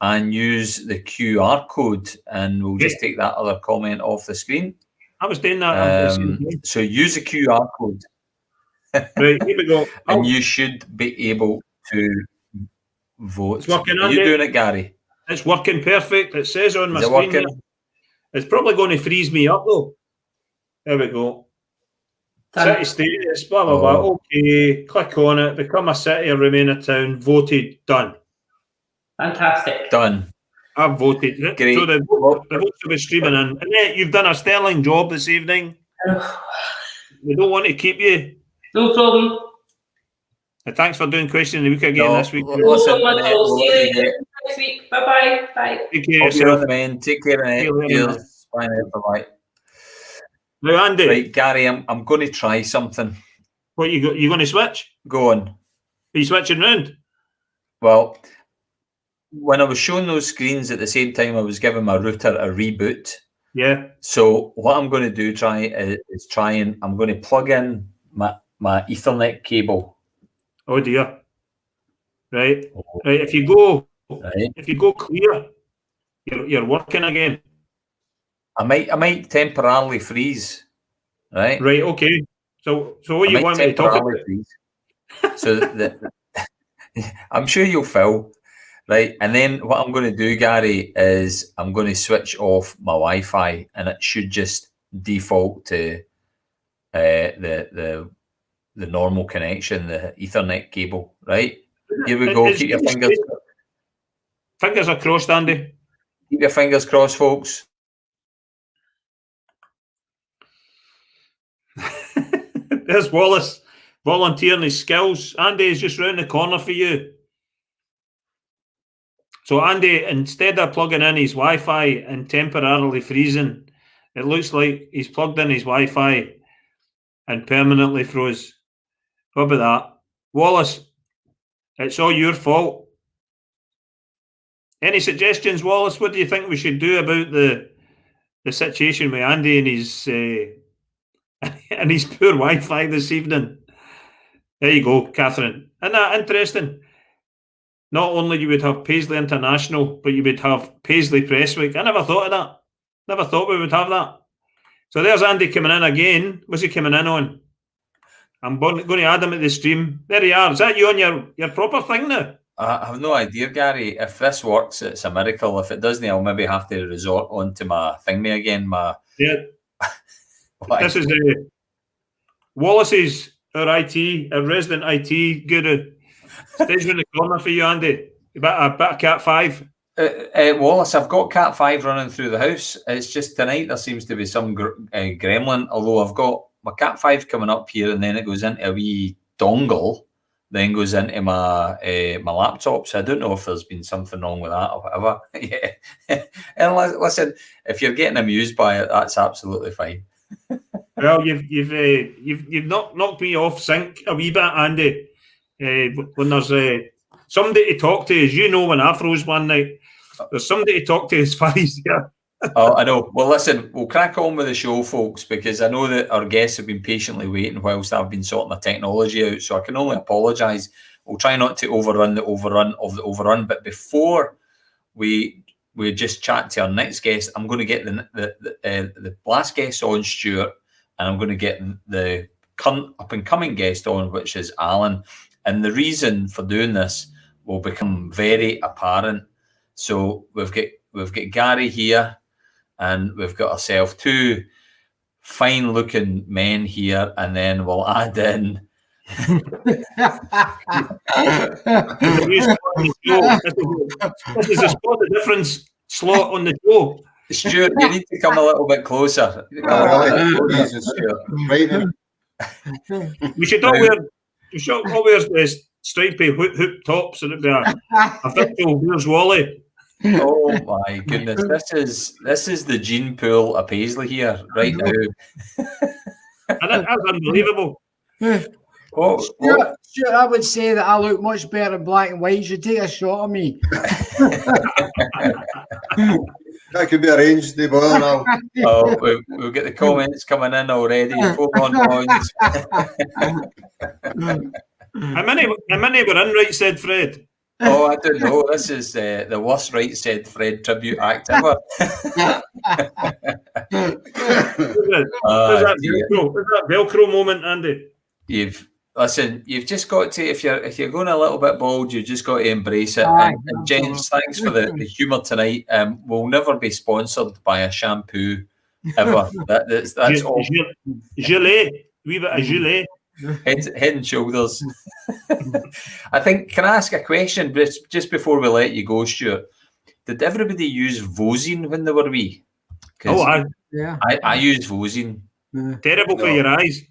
and use the QR code. And we'll just take that other comment off the screen. I was doing that. So use the QR code. Right, here we go. And you should be able to votes. It's working, Are you Andy. doing it, Gary? It's working perfect. It says on my Is it screen working? here. It's probably going to freeze me up though. There we go. Done. City status, blah, blah, blah. Okay, click on it. Become a city or remain a town. Voted. Done. Fantastic. Done. I've voted. Great. So the votes will be streaming in. Annette, you've done a sterling job this evening. We don't want to keep you. No problem. And thanks for doing question of the week again this week. Listen, No, Annette, I'll see you we'll later next week. Bye-bye. Bye. Take care of hope you're on yourself. the mend. Take care, Annette. See you later, man. Cheers. Bye now. Bye. Now, Andy, Right, Gary, I'm going to try something. what you got? You going to switch? Go on. Are you switching round? Well, when I was showing those screens at the same time, I was giving my router a reboot. Yeah. So what I'm going to do I'm going to plug in my Ethernet cable. Oh dear. Right. Right. If you go clear, you're working again. I might temporarily freeze. Right. Right. Okay. So what you want me to talk about? So I'm sure you'll fill. Right, and then what I'm going to do, Gary, is I'm going to switch off my Wi-Fi, and it should just default to the normal connection, the Ethernet cable. Right, here we go. Keep your fingers are crossed, Andy. Keep your fingers crossed, folks. There's Wallace volunteering his skills. Andy is just round the corner for you. So Andy, instead of plugging in his Wi-Fi and temporarily freezing, it looks like he's plugged in his Wi-Fi and permanently froze. What about that? Wallace, it's all your fault. Any suggestions, Wallace? What do you think we should do about the situation with Andy and his and his poor Wi-Fi this evening? There you go, Catherine. Isn't that interesting? Not only you would have Paisley International, but you would have Paisley Press Week. I never thought of that. Never thought we would have that. So there's Andy coming in again. What's he coming in on? I'm going to add him at the stream. There you are. Is that you on your proper thing now? I have no idea, Gary. If this works, it's a miracle. If it doesn't, I'll maybe have to resort onto my thingy again. This is Wallace's our resident IT guru. Stays in the corner for you, Andy. A bit of Cat 5. Wallace, I've got Cat 5 running through the house. It's just tonight there seems to be some gremlin, although I've got my Cat 5 coming up here, and then it goes into a wee dongle, then goes into my my laptop. So I don't know if there's been something wrong with that or whatever. Yeah. And listen, if you're getting amused by it, that's absolutely fine. Well, you've knocked me off sync a wee bit, Andy. When there's somebody to talk to, as you know, when I froze one night, there's somebody to talk to as far as here. Oh, I know. Well, listen, we'll crack on with the show, folks, because I know that our guests have been patiently waiting whilst I've been sorting the technology out, so I can only apologise. We'll try not to overrun the overrun, but before we just chat to our next guest, I'm going to get the last guest on, Stuart, and I'm going to get the up-and-coming guest on, which is Alan. And the reason for doing this will become very apparent. So we've got Gary here, and we've got ourselves two fine-looking men here, and then we'll add in. This is a spot the difference slot on the show. Stuart, you need to come a little bit closer. We should all wear the stripy hoop tops, and it'd be a virtual Where's Wally. Oh my goodness! This is the gene pool of Paisley here right now. And that's unbelievable. Stuart, I would say that I look much better in black and white. You should take a shot of me. That could be arranged, they bother now. Oh, we'll get the comments coming in already. Points. How many were in, right said Fred? Oh, I don't know. This is the worst right said Fred tribute act ever. There's that Velcro moment, Andy. listen, you've just got to, if you're going a little bit bald, you've just got to embrace it. Aye, And gents, thanks for the humour tonight. We'll never be sponsored by a shampoo ever. That's all. Gilet, wee bit of gilet. Head and shoulders. I think, can I ask a question just before we let you go, Stuart? Did everybody use Vosine when they were wee? Oh, I use Vosine. Terrible for your eyes.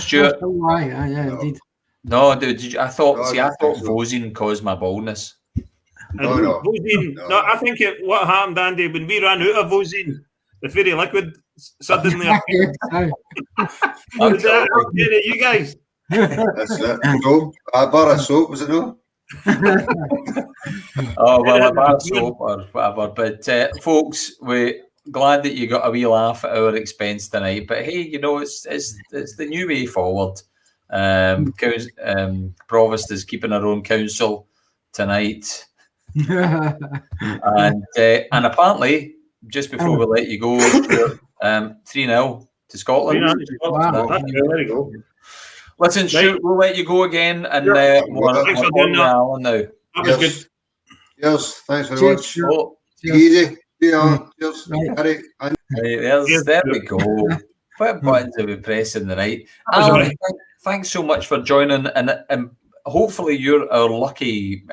Stuart? Yeah, indeed. No, I thought Vosine caused my baldness. No. Vosine. No, I think what happened, Andy, when we ran out of Vosine, the fairy liquid suddenly appeared. You guys. That's it. Soap. A bar of soap, was it no? Oh, well, a bar of soap or whatever. But folks, we're glad that you got a wee laugh at our expense tonight. But hey, you know, it's the new way forward. Provost is keeping her own council tonight. and apparently, just before we let you go, 3-0 to Scotland. 3-0 to Scotland. Wow. There you go. Listen, Stuart, we'll let you go again, and Thanks for doing that. Alan now. That was good. Cheers. Thanks very much. Oh, easy. Cheers. Harry. There we go. What buttons are we pressing tonight? Alan, thanks so much for joining, and hopefully you're our lucky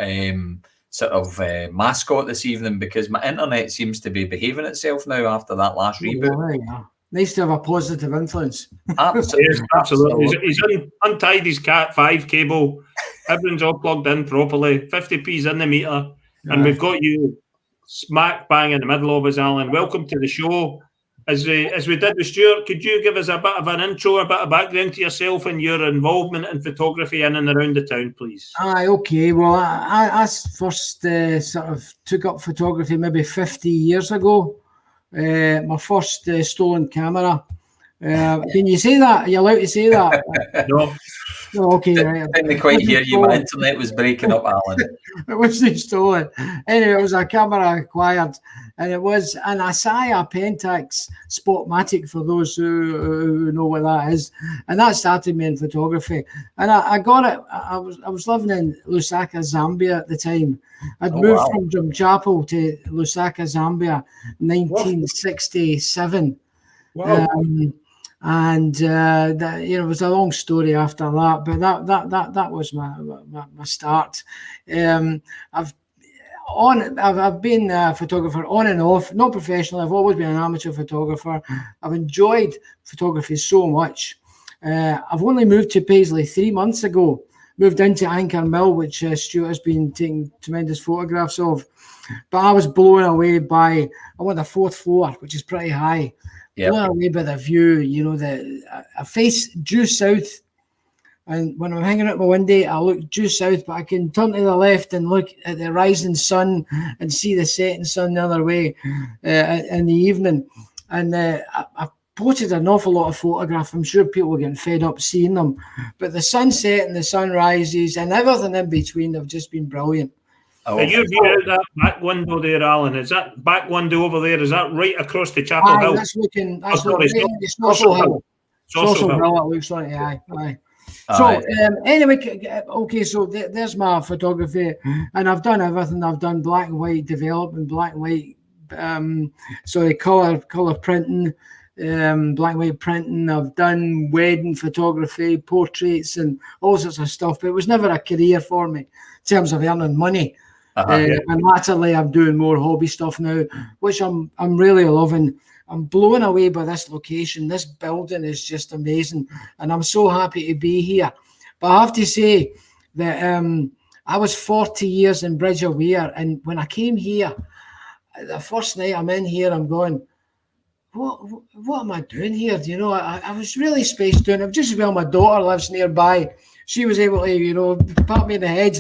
sort of mascot this evening, because my internet seems to be behaving itself now after that last reboot. Yeah. Nice to have a positive influence. Absolutely. Yes, absolutely. He's untied his Cat 5 cable. Everything's all plugged in properly. 50p's in the meter. And we've got you smack bang in the middle of us, Alan. Welcome to the show. As we did with Stuart, could you give us a bit of an intro, a bit of background to yourself and your involvement in photography in and around the town, please? Aye, okay. Well, I first sort of took up photography maybe 50 years ago. My first stolen camera. Can you say that? Are you allowed to say that? No. No, okay, right. I didn't quite hear you. My internet was breaking up, Alan. It wasn't stolen. Anyway, it was a camera I acquired, and it was an Asaya Pentax Spotmatic, for those who know what that is. And that started me in photography. And I got it. I was living in Lusaka, Zambia at the time. I'd moved from Drumchapel to Lusaka, Zambia, 1967. Wow. And it was a long story after that, but that was my start. I've been a photographer on and off, not professionally. I've always been an amateur photographer. I've enjoyed photography so much. I've only moved to Paisley 3 months ago. Moved into Anchor Mill, which Stuart has been taking tremendous photographs of. But I was blown away by, I'm on the 4th floor, which is pretty high. Yep. Blown away by the view, I face due south. And when I'm hanging out my window, I look due south, but I can turn to the left and look at the rising sun and see the setting sun the other way in the evening. And I've posted an awful lot of photographs. I'm sure people are getting fed up seeing them. But the sunset and the sunrises and everything in between have just been brilliant. Are you view out that back window there, Alan? Is that back window over there? Is that right across the Chapel Hill? That's looking. That's it's Social Hill. Social Hill. It looks like aye. So anyway, okay. So there's my photography, and I've done everything. I've done black and white development, black and white. Color printing, black and white printing. I've done wedding photography, portraits, and all sorts of stuff. But it was never a career for me in terms of earning money. And latterly, I'm doing more hobby stuff now, which I'm really loving. I'm blown away by this location. This building is just amazing, and I'm so happy to be here. But I have to say that I was 40 years in Bridge of Weir, and when I came here, the first night I'm in here, I'm going, what am I doing here? I was really spaced out. Just as well my daughter lives nearby. She was able to, pat me in the head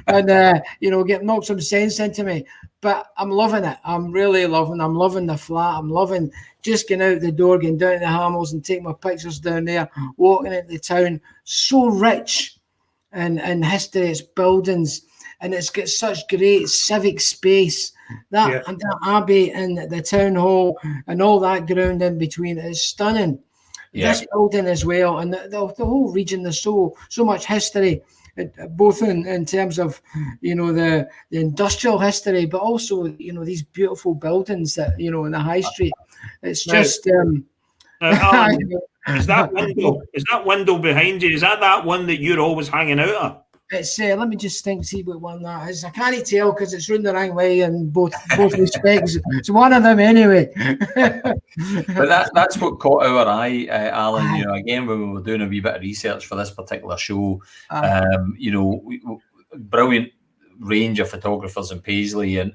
and get knock some sense into me. But I'm loving it. I'm really loving. I'm loving the flat. I'm loving just getting out the door, getting down to the Hamels and taking my pictures down there, walking into the town. So rich in history, its buildings, and it's got such great civic space. And that abbey and the town hall and all that ground in between is stunning. this building as well, and the whole region. There's so much history, both in terms of, you know, the industrial history, but also, you know, these beautiful buildings that, you know, in the high street. It's just Alan, is that window behind you? Is that one that you're always hanging out of? It's let me just see what one that is. I can't tell because it's round the wrong way in both respects. It's one of them anyway. But that's what caught our eye, Alan. You know, again, when we were doing a wee bit of research for this particular show, you know, brilliant range of photographers in Paisley, and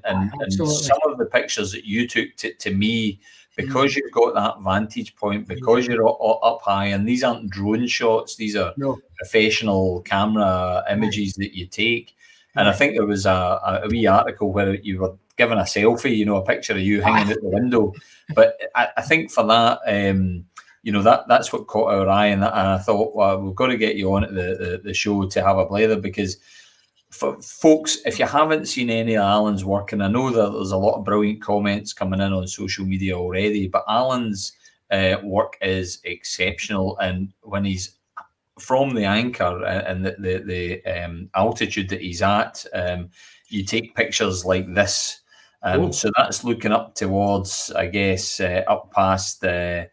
some of the pictures that you took to me, because you've got that vantage point, because you're up high, and these aren't drone shots, these are professional camera images that you take. And I think there was a wee article where you were given a selfie, you know, a picture of you hanging out the window. But I think for that, you know, that's what caught our eye, and I thought, well, we've got to get you on at the show to have a blather, because for folks, if you haven't seen any of Alan's work, and I know that there's a lot of brilliant comments coming in on social media already, but Alan's work is exceptional. And when he's from the anchor and the altitude that he's at, you take pictures like this. So that's looking up towards, I guess, up past the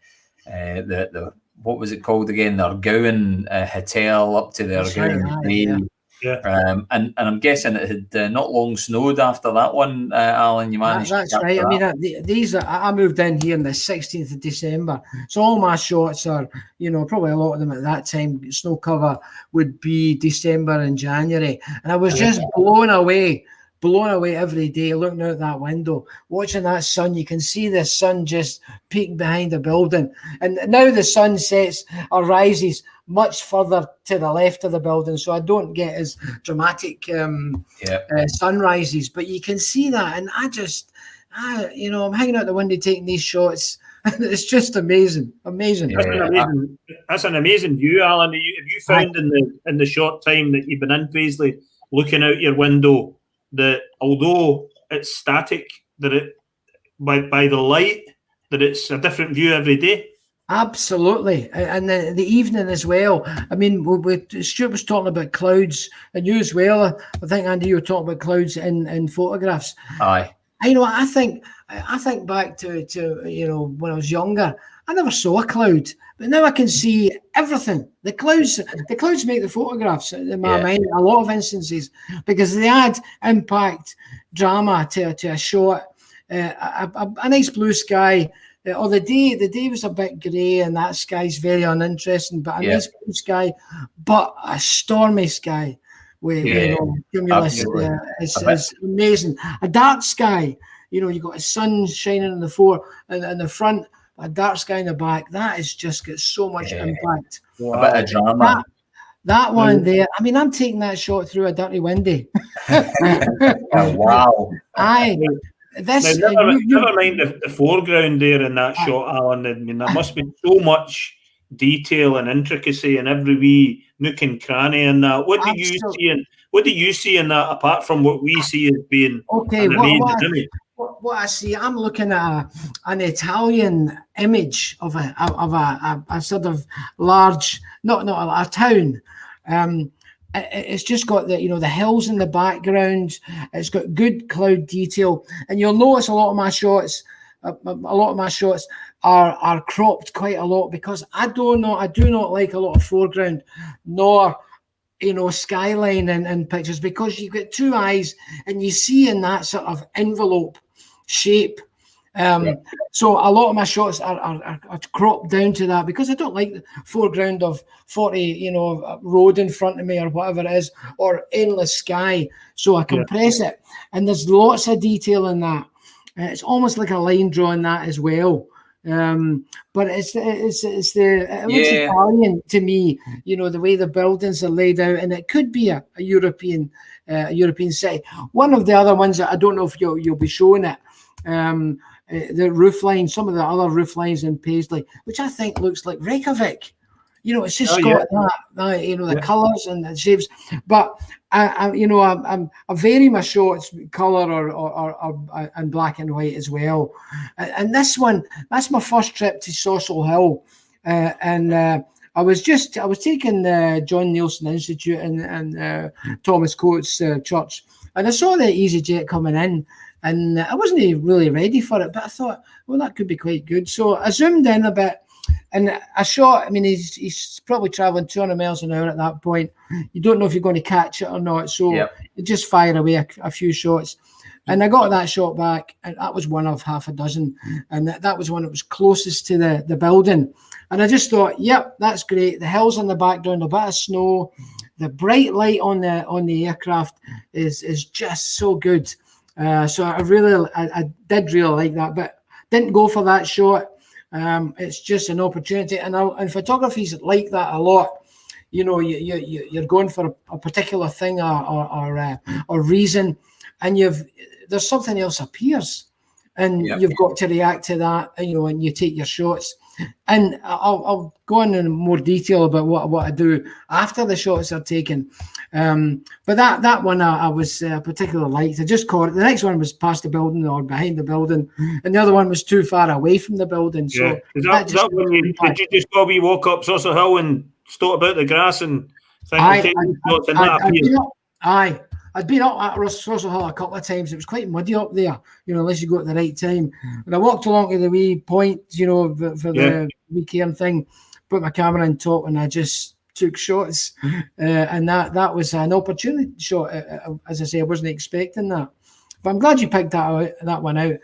what was it called again? The Argowan Hotel, up to the Argowan. And I'm guessing it had not long snowed after that one, Alan. You managed. That's right. I mean, these are. I moved in here on the 16th of December, so all my shots are, you know, probably a lot of them at that time. Snow cover would be December and January, and I was just blown away every day looking out that window, watching that sun. You can see the sun just peeking behind the building, and now the sun sets or rises much further to the left of the building, so I don't get as dramatic sunrises, but you can see that. And you know, I'm hanging out the window taking these shots, and it's just amazing. That's an amazing view, Alan. Have you found in the short time that you've been in Paisley, looking out your window, that although it's static, that it by the light, that it's a different view every day? Absolutely. And the evening as well. I mean, Stuart was talking about clouds, and you as well. I think, Andy, you were talking about clouds in photographs. Aye. You know, I think back to you know, when I was younger, I never saw a cloud, but now I can see everything. The clouds make the photographs in my mind in a lot of instances, because they add impact, drama to a shot. A nice blue sky, or the day was a bit grey, and that sky's very uninteresting, but a nice blue sky, but a stormy sky with you know, cumulus is amazing. A dark sky, you know, you got a sun shining in the front, a dark sky in the back. That has just got so much impact. Wow. A bit of drama. That one there. I mean, I'm taking that shot through a dirty windy. Wow. Aye. Never mind the foreground there in that shot, Alan. I mean, there must be so much detail and intricacy in every wee nook and cranny in that. What do you see in that, apart from what we see as being an amazing image? What I see, I'm looking at an Italian image of a sort of large, not a town. It's just got the, you know, the hills in the background. It's got good cloud detail, and you'll notice a lot of my shots are cropped quite a lot, because I do not like a lot of foreground, nor, you know, skyline in pictures, because you've got two eyes and you see in that sort of envelope shape. So a lot of my shots are cropped down to that, because I don't like the foreground of 40, you know, road in front of me or whatever it is, or endless sky. So I compress it, and there's lots of detail in that. It's almost like a line drawing that as well. But it looks Italian to me, you know, the way the buildings are laid out, and it could be a European city. One of the other ones that I don't know if you'll be showing it, the roof line, some of the other roof lines in Paisley, which I think looks like Reykjavik. You know, it's just got that, you know, the colours and the shapes. But I vary my shots colour or and black and white as well. And this one, that's my first trip to Social Hill. and I was taking John Nielsen Institute and Thomas Coates Church, and I saw the EasyJet coming in, and I wasn't really ready for it, but I thought, well, that could be quite good. So I zoomed in a bit, and I shot. I mean, he's probably traveling 200 miles an hour at that point. You don't know if you're going to catch it or not, so you just fire away a few shots. And I got that shot back, and that was one of half a dozen, and that was one that was closest to the building. And I just thought, yep, that's great. The hills in the background, a bit of snow, the bright light on the aircraft is just so good. So I did really like that, but didn't go for that shot. It's just an opportunity, and photography is like that a lot. You know, you're going for a particular thing or reason, and there's something else appears, and you've got to react to that. You know, and you take your shots. And I'll go in more detail about what I do after the shots are taken. But that one I was particularly liked. I just caught it. The next one was past the building or behind the building, and the other one was too far away from the building. So did you just go wee walk up Saucer Hill and stalk about the grass and I'd been up at Saucer Hill a couple of times. It was quite muddy up there, you know, unless you go at the right time. And I walked along to the wee point, you know, for the wee cairn thing, put my camera on top, and I just took shots. And that was an opportunity shot. As I say, I wasn't expecting that. But I'm glad you picked that one out.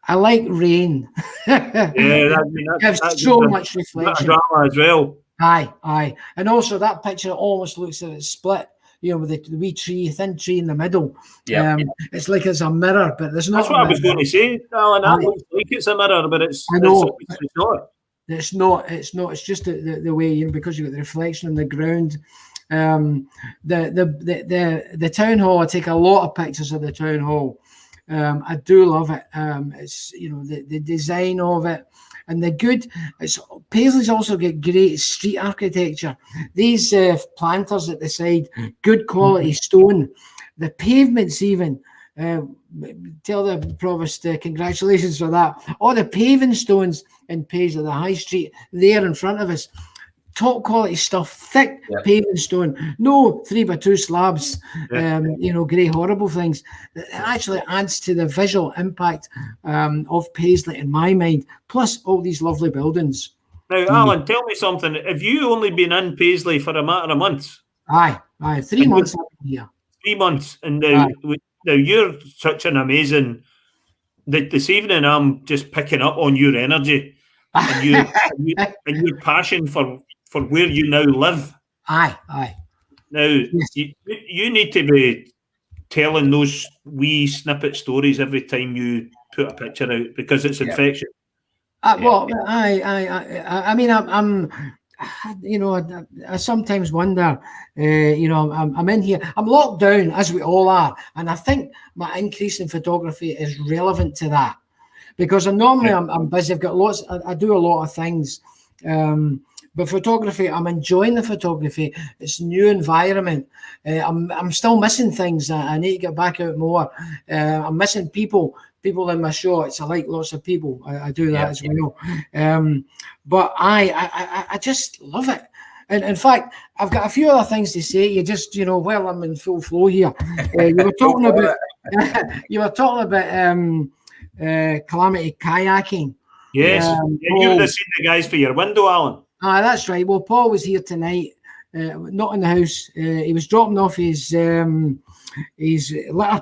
I like rain. It gives so much reflection. Drama as well. Aye. And also that picture almost looks like it's split. You know, with the wee tree, thin tree in the middle. It's like it's a mirror, but there's not. That's what I was going to say, Alan. That looks like it's a mirror, but it's not. It's not. It's just the way, you know, because you've got the reflection on the ground. The town hall. I take a lot of pictures of the town hall. I do love it. It's, you know, the design of it. And Paisley's also got great street architecture. These planters at the side, good quality stone. The pavements even, tell the provost congratulations for that. All the paving stones in Paisley, the high street there in front of us. Top quality stuff, thick paving stone, no 3x2 slabs, you know, grey horrible things. It actually adds to the visual impact of Paisley in my mind, plus all these lovely buildings. Now, Alan, tell me something. Have you only been in Paisley for a matter of months? Aye, 3 months here. 3 months, and now you're such an amazing. This evening, I'm just picking up on your energy and your passion for where you now live. Aye. Now, you need to be telling those wee snippet stories every time you put a picture out, because it's infectious. Well, I mean, I'm you know, I sometimes wonder, you know, I'm in here, I'm locked down, as we all are, and I think my increase in photography is relevant to that, because normally I'm busy, I've got lots, I do a lot of things, but photography, I'm enjoying the photography. It's a new environment. I'm still missing things. I need to get back out more. I'm missing people in my shots. I like lots of people. I do that as well. But I just love it. And in fact, I've got a few other things to say. You just, you know, well, I'm in full flow here. You were talking about calamity kayaking. Yes, you would have seen the guys for your window, Alan. That's right. Well, Paul was here tonight, not in the house. He was dropping off his litter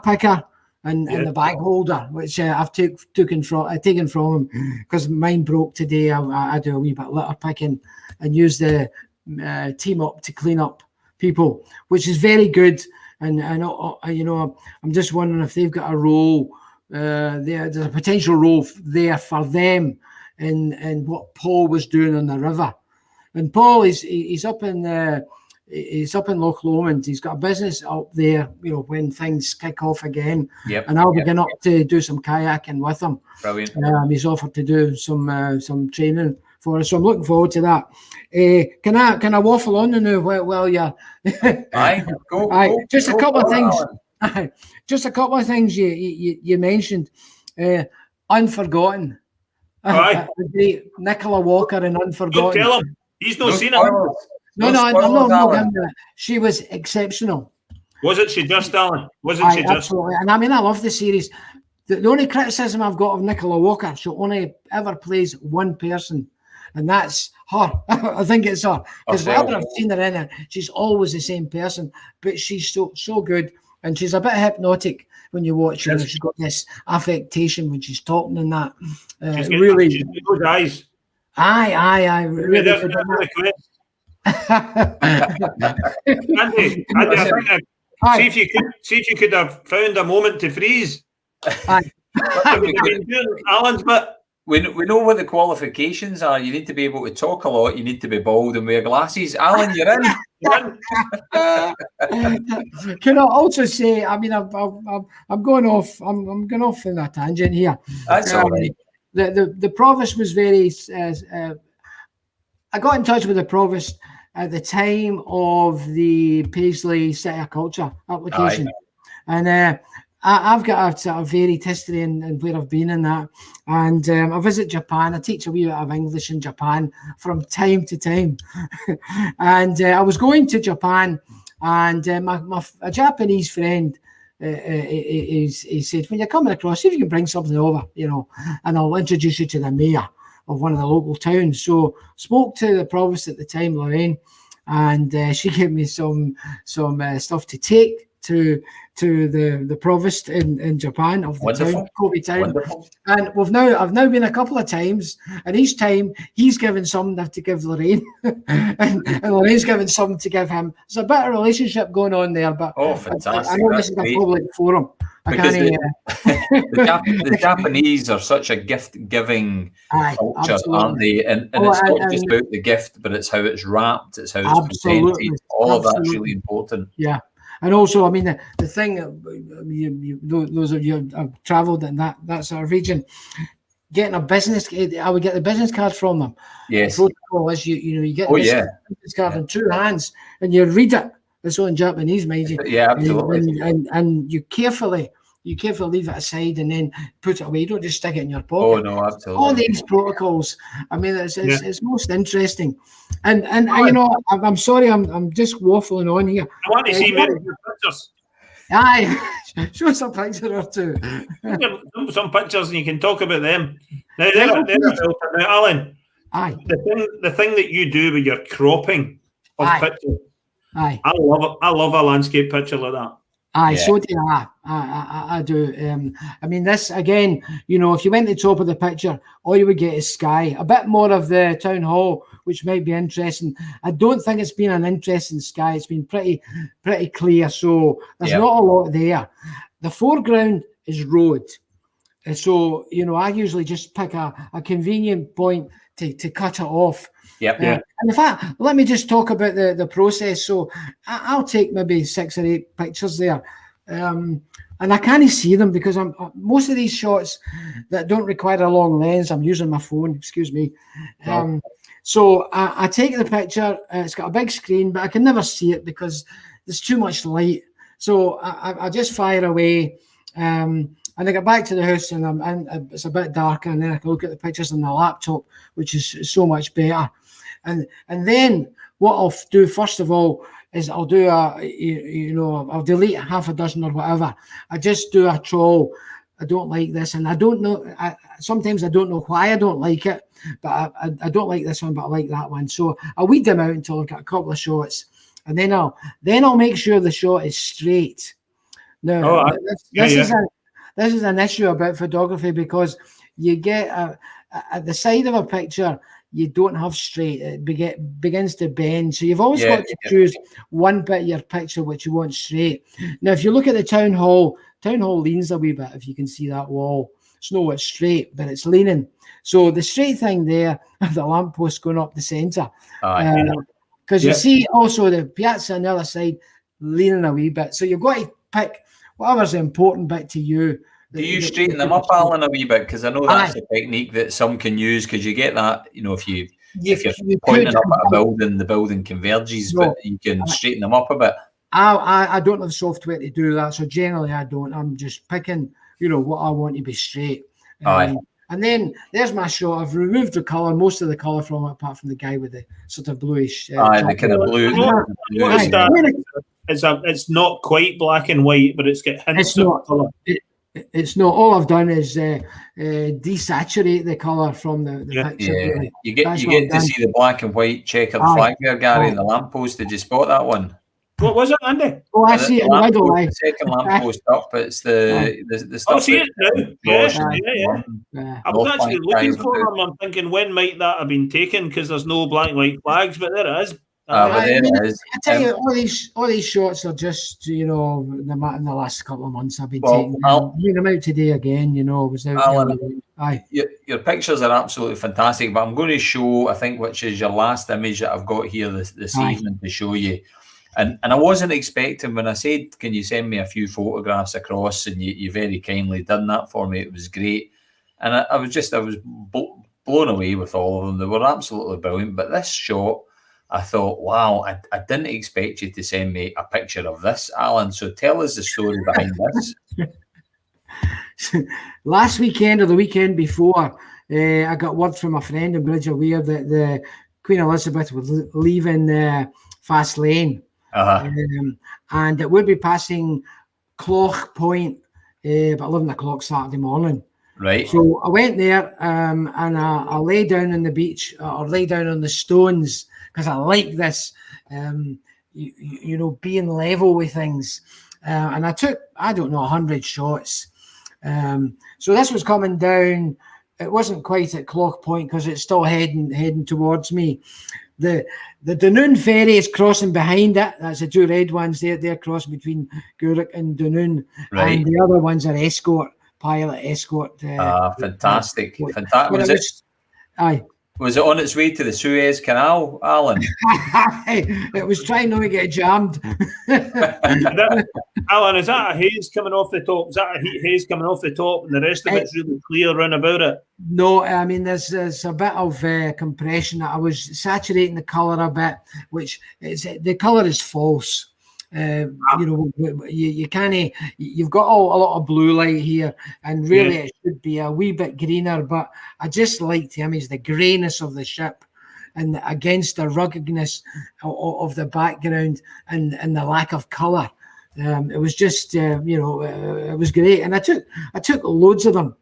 picker and the bag holder, which I've taken from him because mine broke today. I do a wee bit of litter picking and use the team up to clean up people, which is very good. And you know, I'm just wondering if they've got a role there's a potential role there for them in what Paul was doing on the river. And Paul he's up in Loch Lomond. He's got a business up there, you know, when things kick off again. And I'll begin up to do some kayaking with him. Brilliant. He's offered to do some training for us, so I'm looking forward to that. Can I waffle on now while you're Go. Just a couple of things. Just a couple of things you mentioned. Unforgotten. Aye. The great Nicola Walker in Don't Unforgotten. tell him. He's not No seen it. spoilers. No, No I'm spoilers, not Alan. giving that. She was exceptional. Wasn't she just, Alan? Wasn't she Aye, just? absolutely. And I mean, I love the series. The only criticism I've got of Nicola Walker, she only ever plays one person, and that's her. I think it's her. Because Herself. whenever I've seen her in it, she's always the same person, but she's so good. And she's a bit hypnotic when you watch her. Yes. She's got this affectation when she's talking and that. She's Really. she's got those eyes. Aye. Really There's good. another question. Andy, I think Aye. see if you could have found a moment to freeze. Aye. What would you been doing, Alan's bit? We know what the qualifications are. You need to be able to talk a lot. You need to be bald and wear glasses. Alan, you're in. Can I also say? I mean, I'm going off. I'm going off in a tangent here. That's all right. The provost was very. I got in touch with the provost at the time of the Paisley City of Culture application, and I've got a sort of varied history and where I've been in that. And I visit Japan. I teach a wee bit of English in Japan from time to time. And I was going to Japan, and a Japanese friend, he said, when you're coming across, see if you can bring something over, and I'll introduce you to the mayor of one of the local towns. So spoke to the provost at the time, Lorraine, and she gave me some stuff to take to the provost in Japan of the town, Kobe town. Wonderful. And I've now been a couple of times, and each time he's given something to give Lorraine, and Lorraine's given something to give him. There's a bit of relationship going on there, but fantastic. I know this is a public forum. Because the Japanese are such a gift-giving culture, absolutely. aren't they? And it's not just about the gift, but it's how it's wrapped, it's how it's presented. All of that's really important. Yeah. And also, I mean, the thing, those of you who have travelled in that sort of region, getting a business, I would get the business card from them. Yes. The protocol is you get the business card in two hands and you read it. It's all in Japanese, mind you. Yeah, absolutely. And you carefully leave it aside and then put it away. You don't just stick it in your pocket. Oh no, absolutely. All these protocols. I mean, it's most interesting. And I'm sorry, I'm just waffling on here. I want to see maybe your pictures. Aye, show us a picture or two. Some pictures, and you can talk about them. Now, now, Alan. Aye. The thing that you do with your cropping of pictures. Aye. I love a landscape picture like that. Aye, so do I. I do. I mean, this again, if you went to the top of the picture, all you would get is sky. A bit more of the town hall, which might be interesting. I don't think it's been an interesting sky. It's been pretty clear. So there's not a lot there. The foreground is road. And so, I usually just pick a convenient point to cut it off. Yep. And in fact, let me just talk about the process. So I'll take maybe 6 or 8 pictures there. And I can't see them because most of these shots that don't require a long lens, I'm using my phone, excuse me. So I take the picture, it's got a big screen, but I can never see it because there's too much light. So I just fire away. And I get back to the house and it's a bit darker, and then I can look at the pictures on the laptop, which is so much better. And then what I'll do first of all is I'll do I'll delete half a dozen or whatever. I just do a troll. I don't like this, and I don't know. Sometimes I don't know why I don't like it, but I don't like this one, but I like that one. So I'll weed them out until I've got a couple of shots, and then I'll make sure the shot is straight. Now, this is an issue about photography because you get at the side of a picture, you don't have straight. It begins to bend. So you've always got to choose one bit of your picture which you want straight. Now, if you look at the town hall leans a wee bit, if you can see that wall. It's not straight, but it's leaning. So the straight thing there, the lamppost going up the centre. Because you see also the piazza on the other side leaning a wee bit. So you've got to pick whatever's the important bit to you. Do you straighten them up, Alan, a wee bit? Because I know that's a technique that some can use, because you get that, if you're pointing up at a building, the building converges, but you can straighten them up a bit. I don't have software to do that, so generally I don't. I'm just picking, what I want to be straight. And then there's my shot. I've removed the colour, most of the colour from it, apart from the guy with the sort of bluish. The kind of blue. Notice that it's not quite black and white, but it's got hints of colour. It's not. All I've done is desaturate the colour from the picture. Yeah, really. you get to see the black and white checkered flag there, Gary, in the lamppost. Did you spot that one? What was it, Andy? Oh, I see it in the middle. The second lamppost up. It's the stuff. Oh, see it now. Yeah. I was actually looking for them. I'm thinking, when might that have been taken? Because there's no black and white flags, but there it is. I tell you, all these shots are just, in the last couple of months I've been taking. I'm out today again, was out. Alan, your pictures are absolutely fantastic, but I'm going to show, I think, which is your last image that I've got here this evening to show you. And I wasn't expecting, when I said, can you send me a few photographs across, and you very kindly done that for me. It was great. And I was blown away with all of them. They were absolutely brilliant. But this shot, I thought, wow, I didn't expect you to send me a picture of this, Alan. So tell us the story behind this. Last weekend or the weekend before, I got word from a friend in Bridge of Weir that the Queen Elizabeth was leaving Fast Lane. And it would be passing Cloch Point about 11 o'clock Saturday morning. Right. So I went there and I lay down on the beach or lay down on the stones because I like this, being level with things. And I took, 100 shots. So this was coming down. It wasn't quite at Cloch Point because it's still heading towards me. The Dunoon ferry is crossing behind it. That's the two red ones there. They're crossing between Gourock and Dunoon. Right. And the other ones are pilot escort. Fantastic. Was it on its way to the Suez Canal, Alan? It was trying not to get jammed. Alan, is that a haze coming off the top? Is that a heat haze coming off the top, and the rest of it's really clear round about it? No, I mean there's a bit of compression. I was saturating the colour a bit, which the colour is false. You can't. You've got a lot of blue light here, and really it should be a wee bit greener. But I just like the image, the greyness of the ship, and against the ruggedness of the background and the lack of colour. It was just, it was great, and I took loads of them.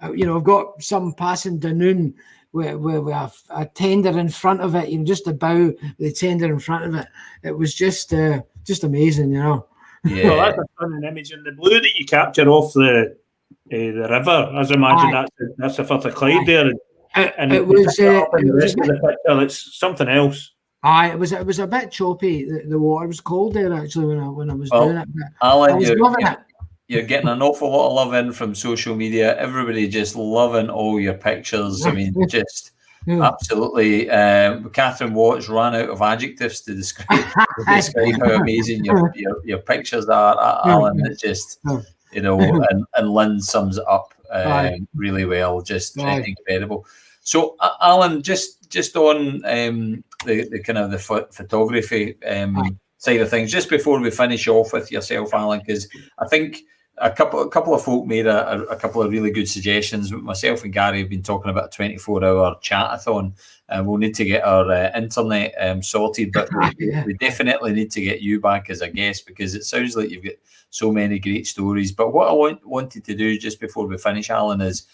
I've got some passing Dunoon with a tender in front of it, just the bow, the tender in front of it. It was just amazing, Yeah. Well, that's a stunning image, and the blue that you capture off the river, as I imagine that's the Firth of Clyde there, and it was the rest of the picture, it's something else. It was a bit choppy. The water was cold there actually when I was doing it. Alan, I was loving it. You're getting an awful lot of love in from social media. Everybody just loving all your pictures. I mean, just absolutely. Catherine Watts ran out of adjectives to describe how amazing your pictures are, Alan. It's just, and Lynn sums it up really well. Just incredible. So, Alan, just on the kind of the photography side of things, just before we finish off with yourself, Alan, because I think a couple of folk made a couple of really good suggestions. Myself and Gary have been talking about a 24-hour chat-a-thon, and we'll need to get our internet sorted, but we definitely need to get you back as a guest, because it sounds like you've got so many great stories. But what I wanted to do just before we finish, Alan, is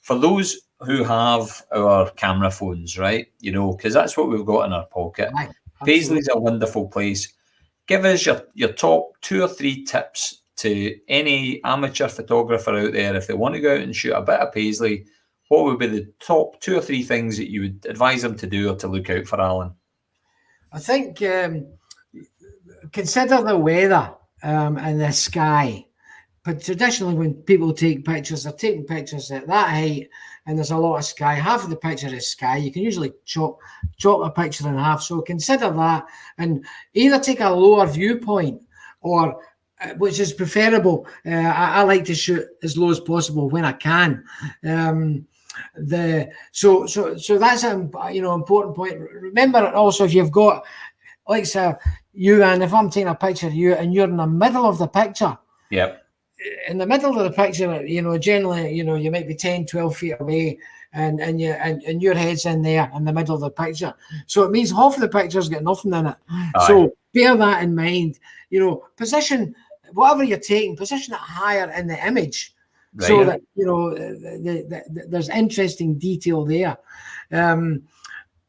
for those who have our camera phones, right, because that's what we've got in our pocket. Paisley's a wonderful place. Give us your top 2 or 3 tips to any amateur photographer out there. If they want to go out and shoot a bit of Paisley, what would be the top 2 or 3 things that you would advise them to do or to look out for, Alan? I think consider the weather and the sky. But traditionally, when people take pictures, they're taking pictures at that height, and there's a lot of sky. Half of the picture is sky. You can usually chop a picture in half. So consider that, and either take a lower viewpoint, or which is preferable. I like to shoot as low as possible when I can. So that's an important point. Remember also, if you've got, like, say, you, and if I'm taking a picture of you and you're in the middle of the picture, yep, in the middle of the picture, generally, you might be 10, 12 feet away, and your head's in there in the middle of the picture. So it means half of the picture's got nothing in it. Aye. So bear that in mind. Position, whatever you're taking, position it higher in the image, Right. so that there's interesting detail there.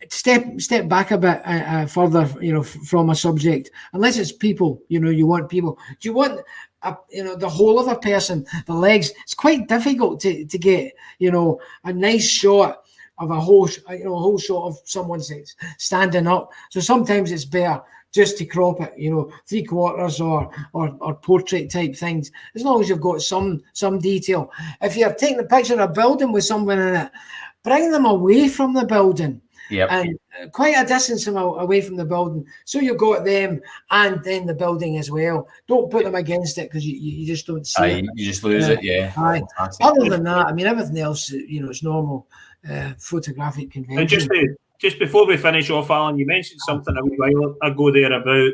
Step back a bit further, from a subject. Unless it's people, you want people. Do you want the whole of a person, the legs? It's quite difficult to get, a nice shot of a whole shot of someone standing up. So sometimes it's better just to crop it, 3/4 or portrait type things, as long as you've got some detail. If you're taking a picture of a building with someone in it, bring them away from the building. Yep. And quite a distance away from the building, so you've got them and then the building as well. Don't put them against it, because you just don't see it. You just lose it, yeah. Aye. Other than that, everything else, it's normal photographic convention. And just before we finish off, Alan, you mentioned something a wee while ago there about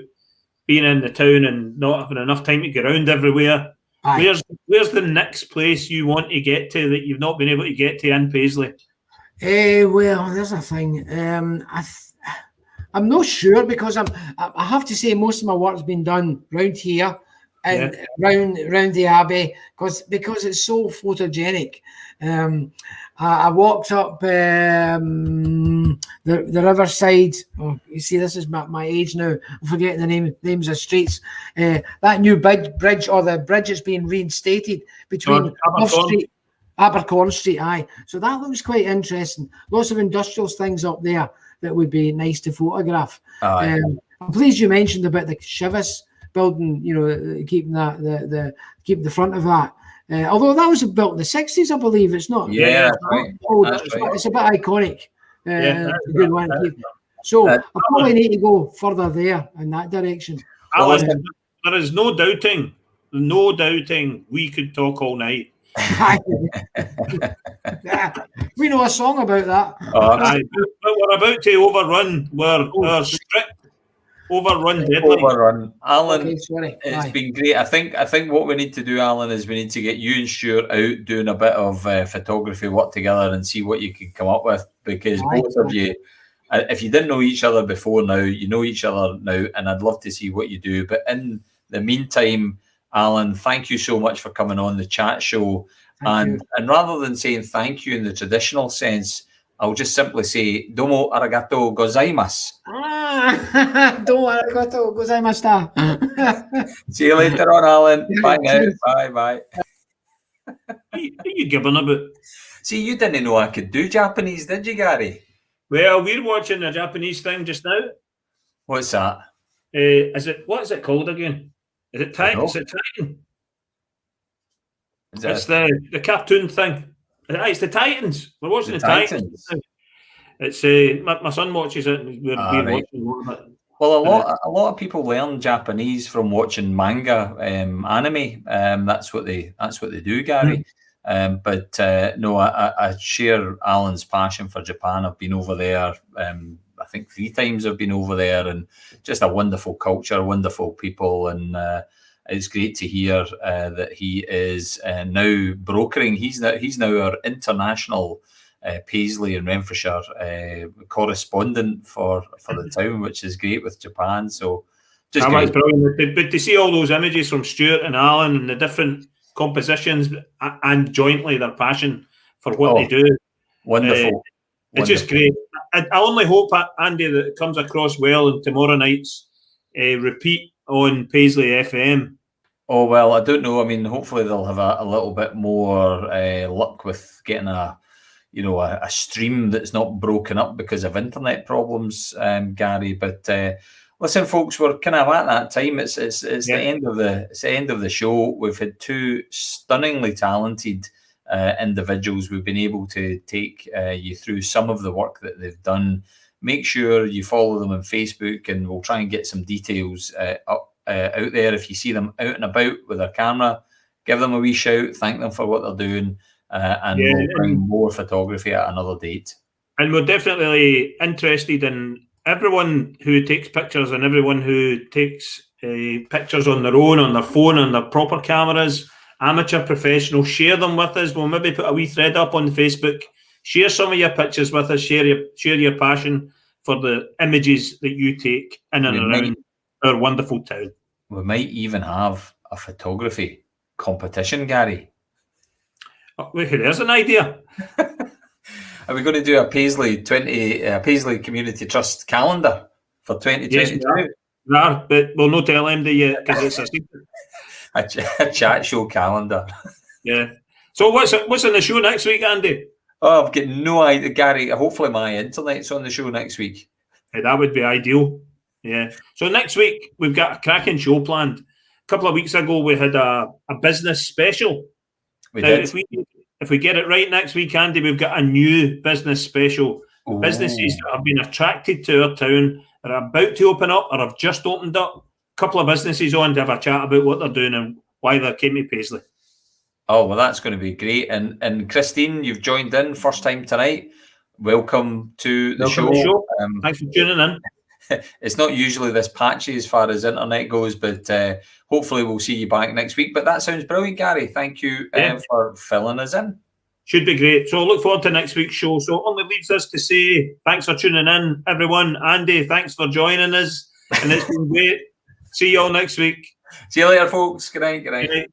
being in the town and not having enough time to get around everywhere. Aye. Where's the next place you want to get to that you've not been able to get to in Paisley? Well, there's a thing. I'm not sure, because I have to say most of my work's been done round here and round the Abbey, because it's so photogenic. I walked up the riverside. Oh, you see, this is my age now. I'm forgetting the names of streets. That new bridge, or the bridge that's being reinstated between Huff Street. Abercorn Street, aye. So that looks quite interesting. Lots of industrial things up there that would be nice to photograph. I'm pleased you mentioned about the Chivas building, keeping keeping the front of that. Although that was built in the 60s, I believe. It's not. Yeah, that's right. It's a bit iconic. It's a good one. So I probably need to go further there in that direction. Alan, there is no doubting we could talk all night. We know a song about that. But we're about to overrun. We're strict overrun deadline. Overrun. Alan, okay, sorry. It's been great. I think what we need to do, Alan, is we need to get you and Stuart out doing a bit of photography work together and see what you can come up with, because both of you, if you didn't know each other before now, you know each other now, and I'd love to see what you do. But in the meantime, Alan, thank you so much for coming on the chat show. And rather than saying thank you in the traditional sense, I'll just simply say domo arigato gozaimasu. Domo arigato gozaimashita. See you later on, Alan. Bye now. Bye. What are you gibbering about? See, you didn't know I could do Japanese, did you, Gary? Well, we're watching a Japanese thing just now. What's that? What is it called again? Is it Titan? Is it Titan? It's the cartoon thing. It's the Titans. We're watching the Titans. It's my son watches it, and we're watching a lot of it. Well, a lot of people learn Japanese from watching manga, anime. That's what they do, Gary. But no, I share Alan's passion for Japan. I've been over there. I think 3 times I've been over there, and just a wonderful culture, wonderful people, and it's great to hear that he is now brokering. He's now our international Paisley and Renfrewshire correspondent for the town, which is great with Japan. So just great. Brilliant. But to see all those images from Stuart and Alan and the different compositions and jointly their passion for what they do, wonderful. It's just great. I only hope, Andy, that it comes across well in tomorrow night's repeat on Paisley FM. Oh, well, I don't know. I mean, hopefully they'll have a little bit more luck with getting a stream that's not broken up because of internet problems, Gary. But listen, folks, we're kind of at that time. It's the end of the show. We've had 2 stunningly talented individuals. We've been able to take you through some of the work that they've done. Make sure you follow them on Facebook, and we'll try and get some details up out there. If you see them out and about with their camera, give them a wee shout, thank them for what they're doing, and we'll bring more photography at another date. And we're definitely interested in everyone who takes pictures and everyone who takes pictures on their own, on their phone, on their proper cameras, amateur, professional. Share them with us. We'll maybe put a wee thread up on Facebook. Share some of your pictures with us. Share your passion for the images that you take in and around our wonderful town. We might even have a photography competition, Gary. Oh, look, there's an idea. Are we going to do a Paisley Community Trust calendar for 2022? Yes, we are, but we'll not tell them yet because it's a secret. A chat show calendar. Yeah. So what's in the show next week, Andy? Oh, I've got no idea, Gary. Hopefully my internet's on the show next week. Hey, that would be ideal. Yeah. So next week we've got a cracking show planned. A couple of weeks ago we had a business special. We did. If we get it right next week, Andy, we've got a new business special. Ooh. Businesses that have been attracted to our town are about to open up or have just opened up. A couple of businesses on to have a chat about what they're doing and why they came to Paisley. Oh, well, that's going to be great. And Christine, you've joined in first time tonight. Welcome to the show. Thanks for tuning in. It's not usually this patchy as far as internet goes, but hopefully we'll see you back next week. But that sounds brilliant, Gary. Thank you for filling us in. Should be great. So look forward to next week's show. So only leaves us to say thanks for tuning in, everyone. Andy, thanks for joining us. And it's been great. See you all next week. See you later, folks. Good night. Good night. Good night.